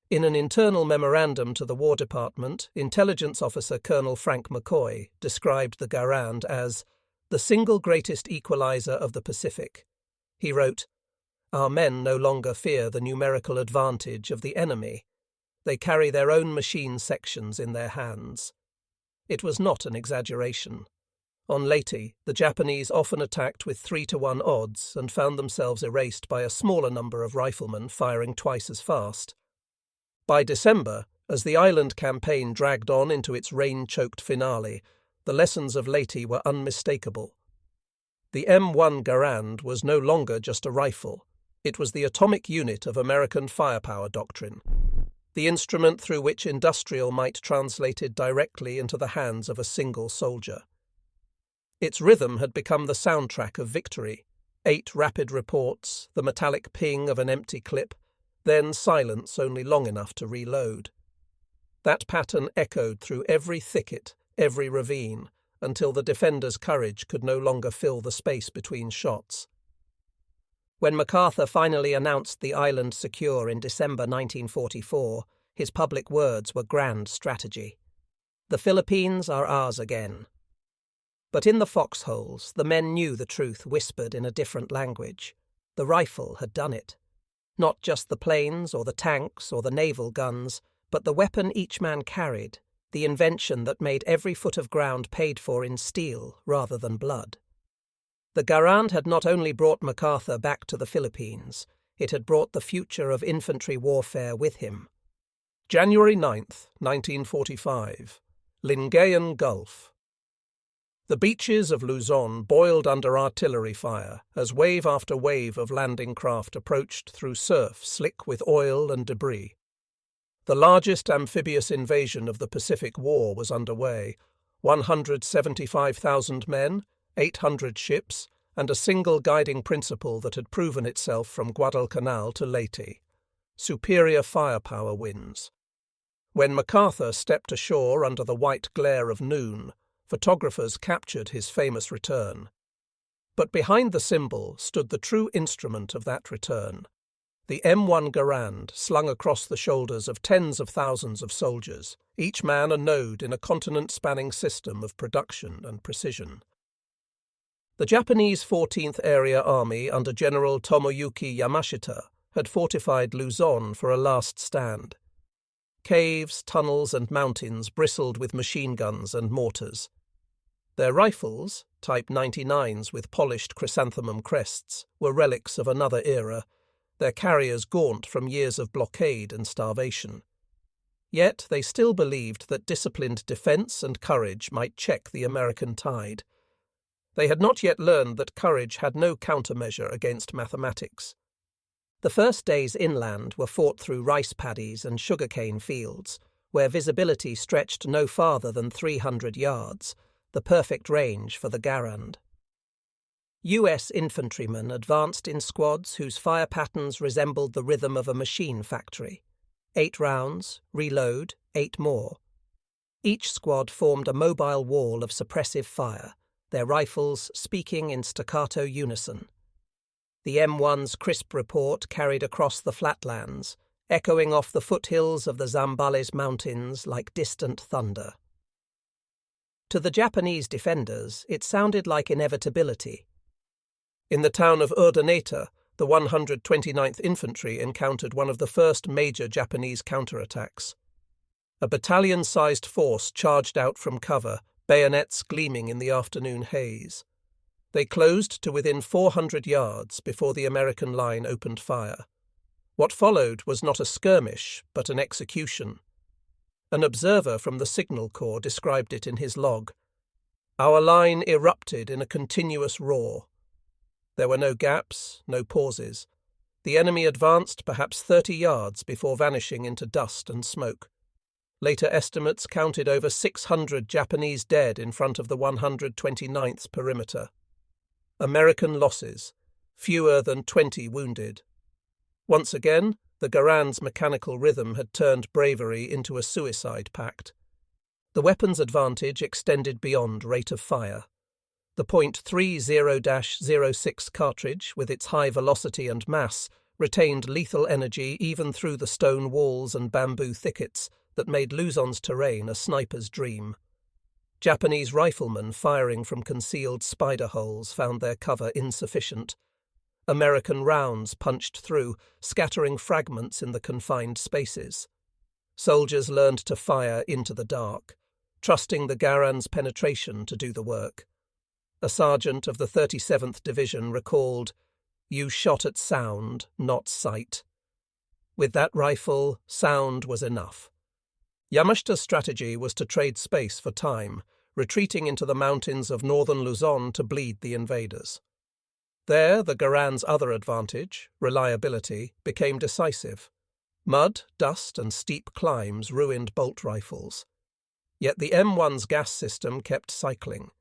In an internal memorandum to the War Department, Intelligence Officer Colonel Frank McCoy described the Garand as the single greatest equalizer of the Pacific. He wrote, "Our men no longer fear the numerical advantage of the enemy. They carry their own machine sections in their hands." It was not an exaggeration. On Leyte, the Japanese often attacked with 3-to-1 odds and found themselves erased by a smaller number of riflemen firing twice as fast. By December, as the island campaign dragged on into its rain-choked finale, the lessons of Leyte were unmistakable. The M1 Garand was no longer just a rifle. It was the atomic unit of American firepower doctrine, the instrument through which industrial might translated directly into the hands of a single soldier. Its rhythm had become the soundtrack of victory. 8 rapid reports, the metallic ping of an empty clip, then silence only long enough to reload. That pattern echoed through every thicket, every ravine, until the defender's courage could no longer fill the space between shots. When MacArthur finally announced the island secure in December 1944, his public words were grand strategy. "The Philippines are ours again." But in the foxholes, the men knew the truth whispered in a different language. The rifle had done it. Not just the planes or the tanks or the naval guns, but the weapon each man carried, the invention that made every foot of ground paid for in steel rather than blood. The Garand had not only brought MacArthur back to the Philippines, it had brought the future of infantry warfare with him. January 9th, 1945. Lingayen Gulf. The beaches of Luzon boiled under artillery fire as wave after wave of landing craft approached through surf slick with oil and debris. The largest amphibious invasion of the Pacific War was underway. 175,000 men, 800 ships, and a single guiding principle that had proven itself from Guadalcanal to Leyte. Superior firepower wins. When MacArthur stepped ashore under the white glare of noon, photographers captured his famous return. But behind the symbol stood the true instrument of that return, the M1 Garand slung across the shoulders of tens of thousands of soldiers, each man a node in a continent-spanning system of production and precision. The Japanese 14th Area Army under General Tomoyuki Yamashita had fortified Luzon for a last stand. Caves, tunnels, and mountains bristled with machine guns and mortars. Their rifles, Type 99s with polished chrysanthemum crests, were relics of another era, their carriers gaunt from years of blockade and starvation. Yet they still believed that disciplined defense and courage might check the American tide. They had not yet learned that courage had no countermeasure against mathematics. The first days inland were fought through rice paddies and sugarcane fields, where visibility stretched no farther than 300 yards, the perfect range for the Garand. U.S. infantrymen advanced in squads whose fire patterns resembled the rhythm of a machine factory. 8 rounds, reload, 8 more. Each squad formed a mobile wall of suppressive fire, their rifles speaking in staccato unison. The M1's crisp report carried across the flatlands, echoing off the foothills of the Zambales Mountains like distant thunder. To the Japanese defenders, it sounded like inevitability. In the town of Urdaneta, the 129th Infantry encountered one of the first major Japanese counterattacks. A battalion-sized force charged out from cover, bayonets gleaming in the afternoon haze. They closed to within 400 yards before the American line opened fire. What followed was not a skirmish, but an execution. An observer from the Signal Corps described it in his log. Our line erupted in a continuous roar. There were no gaps, no pauses. The enemy advanced perhaps 30 yards before vanishing into dust and smoke. Later estimates counted over 600 Japanese dead in front of the 129th perimeter. American losses, fewer than 20 wounded. Once again, the Garand's mechanical rhythm had turned bravery into a suicide pact. The weapon's advantage extended beyond rate of fire. The .30-06 cartridge, with its high velocity and mass, retained lethal energy even through the stone walls and bamboo thickets that made Luzon's terrain a sniper's dream. Japanese riflemen firing from concealed spider holes found their cover insufficient. American rounds punched through, scattering fragments in the confined spaces. Soldiers learned to fire into the dark, trusting the Garand's penetration to do the work. A sergeant of the 37th Division recalled, "You shot at sound, not sight." With that rifle, sound was enough. Yamashita's strategy was to trade space for time, retreating into the mountains of northern Luzon to bleed the invaders. There, the Garand's other advantage, reliability, became decisive. Mud, dust, and steep climbs ruined bolt rifles. Yet the M1's gas system kept cycling.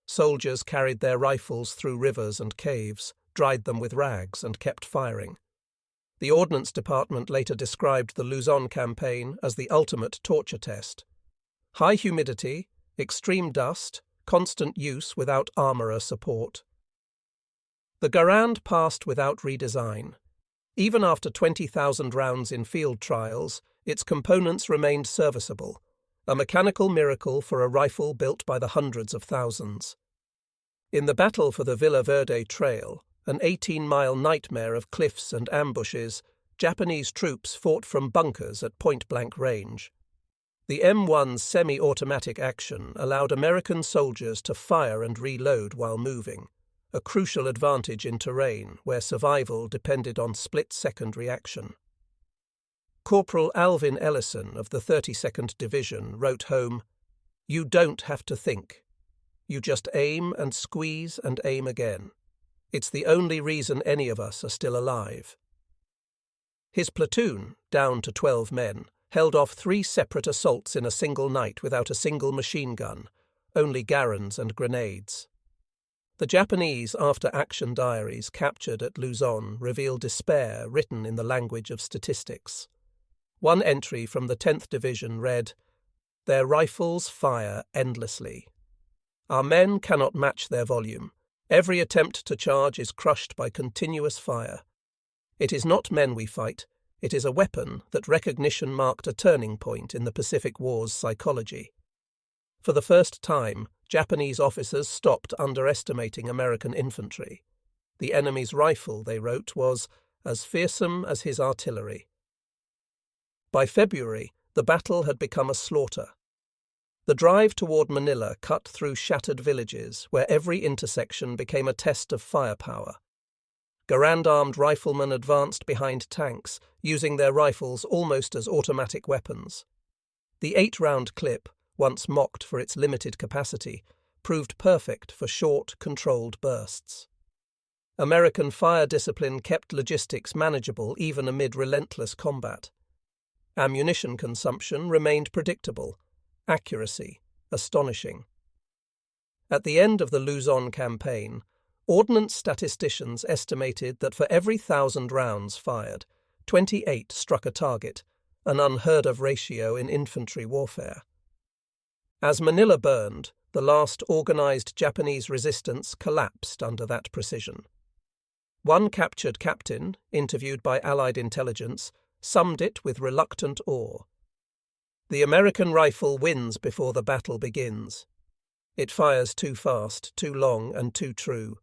Soldiers carried their rifles through rivers and caves, dried them with rags, and kept firing. The Ordnance Department later described the Luzon campaign as the ultimate torture test. High humidity, extreme dust, constant use without armourer support. The Garand passed without redesign. Even after 20,000 rounds in field trials, its components remained serviceable, a mechanical miracle for a rifle built by the hundreds of thousands. In the battle for the Villa Verde Trail, an 18-mile nightmare of cliffs and ambushes, Japanese troops fought from bunkers at point-blank range. The M1's semi-automatic action allowed American soldiers to fire and reload while moving, a crucial advantage in terrain where survival depended on split-second reaction. Corporal Alvin Ellison of the 32nd Division wrote home, "You don't have to think. You just aim and squeeze and aim again. It's the only reason any of us are still alive." His platoon, down to 12 men, held off 3 separate assaults in a single night without a single machine gun, only Garands and grenades. The Japanese after-action diaries captured at Luzon reveal despair written in the language of statistics. One entry from the 10th Division read, "Their rifles fire endlessly. Our men cannot match their volume. Every attempt to charge is crushed by continuous fire. It is not men we fight, it is a weapon that recognition marked a turning point in the Pacific War's psychology." For the first time, Japanese officers stopped underestimating American infantry. The enemy's rifle, they wrote, was as fearsome as his artillery. By February, the battle had become a slaughter. The drive toward Manila cut through shattered villages where every intersection became a test of firepower. Garand-armed riflemen advanced behind tanks, using their rifles almost as automatic weapons. The 8-round clip, once mocked for its limited capacity, proved perfect for short, controlled bursts. American fire discipline kept logistics manageable even amid relentless combat. Ammunition consumption remained predictable. Accuracy, astonishing. At the end of the Luzon campaign, ordnance statisticians estimated that for every 1,000 rounds fired, 28 struck a target, an unheard-of ratio in infantry warfare. As Manila burned, the last organized Japanese resistance collapsed under that precision. One captured captain, interviewed by Allied intelligence, summed it with reluctant awe. "The American rifle wins before the battle begins. It fires too fast, too long, and too true."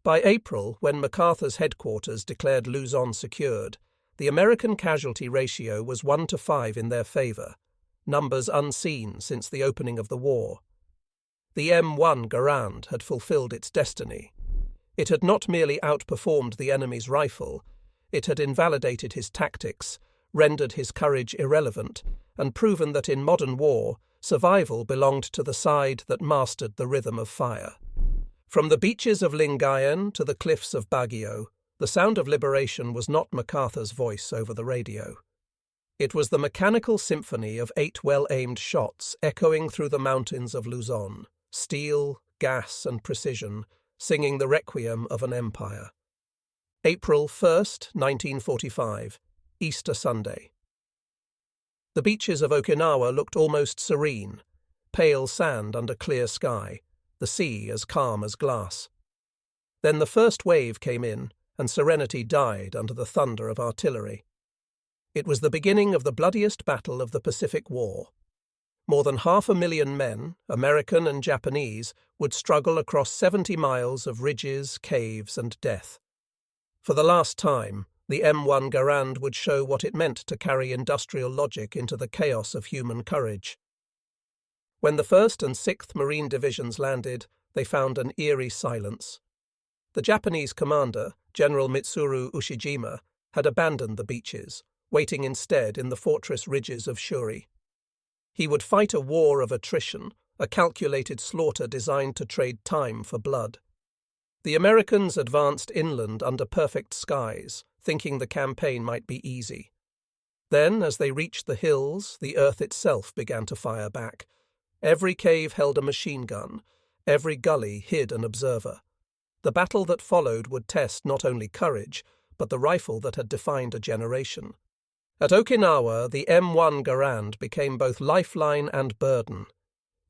By April, when MacArthur's headquarters declared Luzon secured, the American casualty ratio was 1-5 in their favour, numbers unseen since the opening of the war. The M1 Garand had fulfilled its destiny. It had not merely outperformed the enemy's rifle, it had invalidated his tactics, rendered his courage irrelevant, and proven that in modern war, survival belonged to the side that mastered the rhythm of fire. From the beaches of Lingayen to the cliffs of Baguio, the sound of liberation was not MacArthur's voice over the radio. It was the mechanical symphony of 8 well-aimed shots echoing through the mountains of Luzon, steel, gas, and precision, singing the requiem of an empire. April 1st, 1945, Easter Sunday. The beaches of Okinawa looked almost serene, pale sand under clear sky, the sea as calm as glass. Then the first wave came in, and serenity died under the thunder of artillery. It was the beginning of the bloodiest battle of the Pacific War. More than 500,000 men, American and Japanese, would struggle across 70 miles of ridges, caves, and death. For the last time, the M1 Garand would show what it meant to carry industrial logic into the chaos of human courage. When the 1st and 6th Marine Divisions landed, they found an eerie silence. The Japanese commander, General Mitsuru Ushijima, had abandoned the beaches, waiting instead in the fortress ridges of Shuri. He would fight a war of attrition, a calculated slaughter designed to trade time for blood. The Americans advanced inland under perfect skies, thinking the campaign might be easy. Then, as they reached the hills, the earth itself began to fire back. Every cave held a machine gun, every gully hid an observer. The battle that followed would test not only courage, but the rifle that had defined a generation. At Okinawa, the M1 Garand became both lifeline and burden.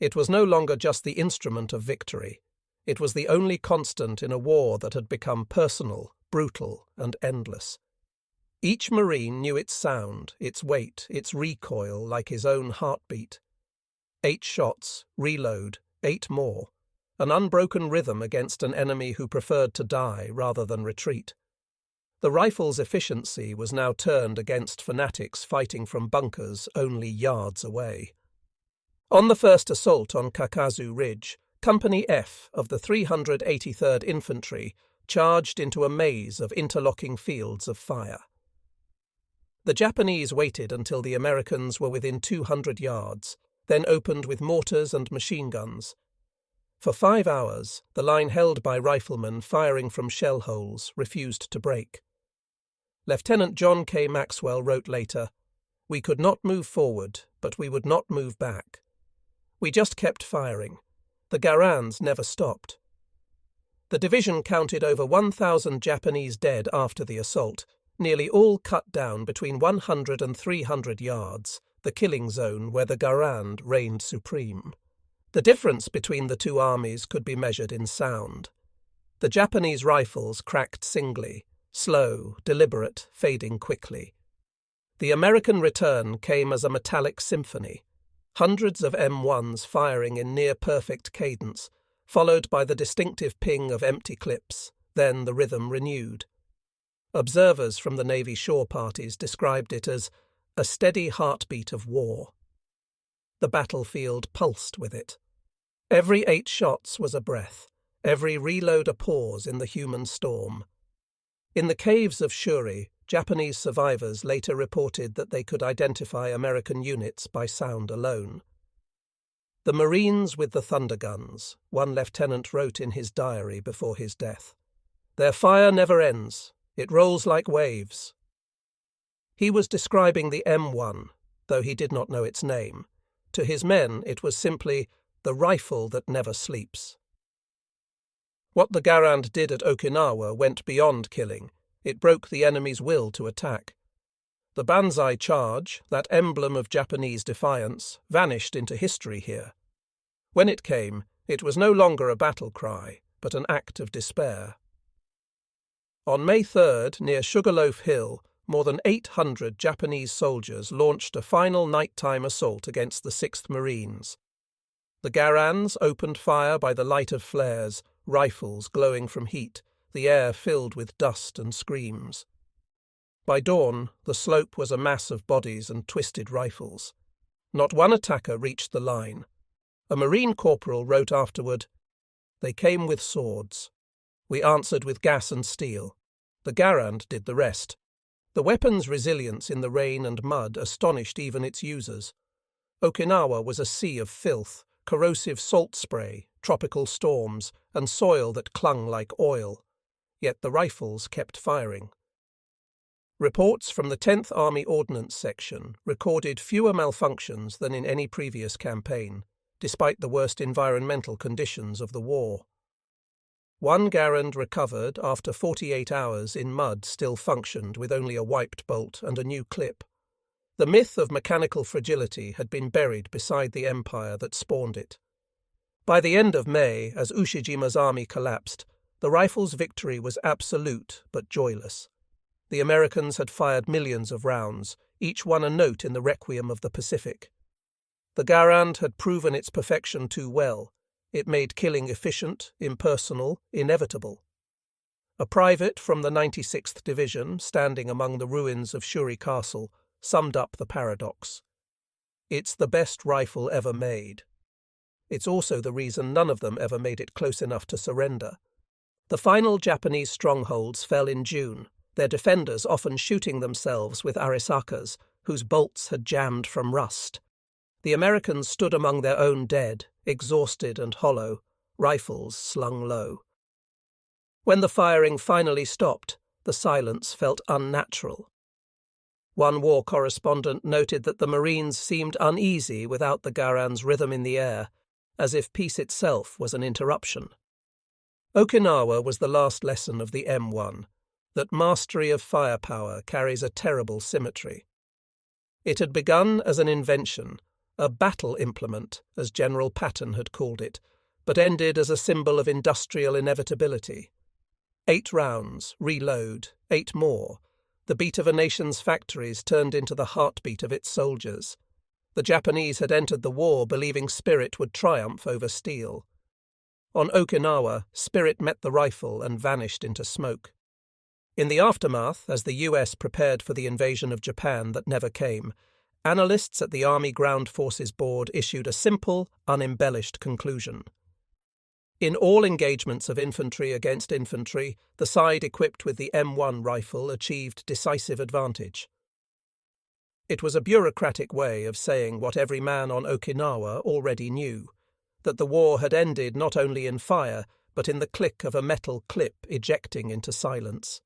It was no longer just the instrument of victory. It was the only constant in a war that had become personal, brutal, and endless. Each Marine knew its sound, its weight, its recoil like his own heartbeat. 8 shots, reload, 8 more. An unbroken rhythm against an enemy who preferred to die rather than retreat. The rifle's efficiency was now turned against fanatics fighting from bunkers only yards away. On the first assault on Kakazu Ridge, Company F of the 383rd Infantry charged into a maze of interlocking fields of fire. The Japanese waited until the Americans were within 200 yards, then opened with mortars and machine guns. For 5 hours, the line held by riflemen firing from shell holes refused to break. Lieutenant John K. Maxwell wrote later, "We could not move forward, but we would not move back. We just kept firing. The Garands never stopped." The division counted over 1,000 Japanese dead after the assault, nearly all cut down between 100 and 300 yards, the killing zone where the Garand reigned supreme. The difference between the two armies could be measured in sound. The Japanese rifles cracked singly, slow, deliberate, fading quickly. The American return came as a metallic symphony, hundreds of M1s firing in near-perfect cadence, followed by the distinctive ping of empty clips, then the rhythm renewed. Observers from the Navy shore parties described it as a steady heartbeat of war. The battlefield pulsed with it. Every 8 shots was a breath, every reload a pause in the human storm. In the caves of Shuri, Japanese survivors later reported that they could identify American units by sound alone. "The Marines with the thunder guns," one lieutenant wrote in his diary before his death. "Their fire never ends. It rolls like waves." He was describing the M1, though he did not know its name. To his men, it was simply the rifle that never sleeps. What the Garand did at Okinawa went beyond killing. It broke the enemy's will to attack. The banzai charge, that emblem of Japanese defiance, vanished into history here. When it came, it was no longer a battle cry, but an act of despair. On May 3rd, near Sugarloaf Hill, more than 800 Japanese soldiers launched a final nighttime assault against the 6th Marines. The Garands opened fire by the light of flares, rifles glowing from heat, the air filled with dust and screams. By dawn, the slope was a mass of bodies and twisted rifles. Not one attacker reached the line. A Marine corporal wrote afterward, "They came with swords. We answered with gas and steel. The Garand did the rest." The weapon's resilience in the rain and mud astonished even its users. Okinawa was a sea of filth, corrosive salt spray, tropical storms, and soil that clung like oil. Yet the rifles kept firing. Reports from the 10th Army Ordnance Section recorded fewer malfunctions than in any previous campaign, despite the worst environmental conditions of the war. One Garand recovered after 48 hours in mud still functioned with only a wiped bolt and a new clip. The myth of mechanical fragility had been buried beside the empire that spawned it. By the end of May, as Ushijima's army collapsed, the rifle's victory was absolute but joyless. The Americans had fired millions of rounds, each one a note in the requiem of the Pacific. The Garand had proven its perfection too well. It made killing efficient, impersonal, inevitable. A private from the 96th Division, standing among the ruins of Shuri Castle, summed up the paradox. It's the best rifle ever made. It's also the reason none of them ever made it close enough to surrender. The final Japanese strongholds fell in June, their defenders often shooting themselves with Arisakas, whose bolts had jammed from rust. The Americans stood among their own dead, exhausted and hollow, rifles slung low. When the firing finally stopped, the silence felt unnatural. One war correspondent noted that the Marines seemed uneasy without the Garand's rhythm in the air, as if peace itself was an interruption. Okinawa was the last lesson of the M1, that mastery of firepower carries a terrible symmetry. It had begun as an invention, a battle implement, as General Patton had called it, but ended as a symbol of industrial inevitability. 8 rounds, reload, 8 more. The beat of a nation's factories turned into the heartbeat of its soldiers. The Japanese had entered the war believing spirit would triumph over steel. On Okinawa, spirit met the rifle and vanished into smoke. In the aftermath, as the US prepared for the invasion of Japan that never came, analysts at the Army Ground Forces Board issued a simple, unembellished conclusion. In all engagements of infantry against infantry, the side equipped with the M1 rifle achieved decisive advantage. It was a bureaucratic way of saying what every man on Okinawa already knew, that the war had ended not only in fire, but in the click of a metal clip ejecting into silence.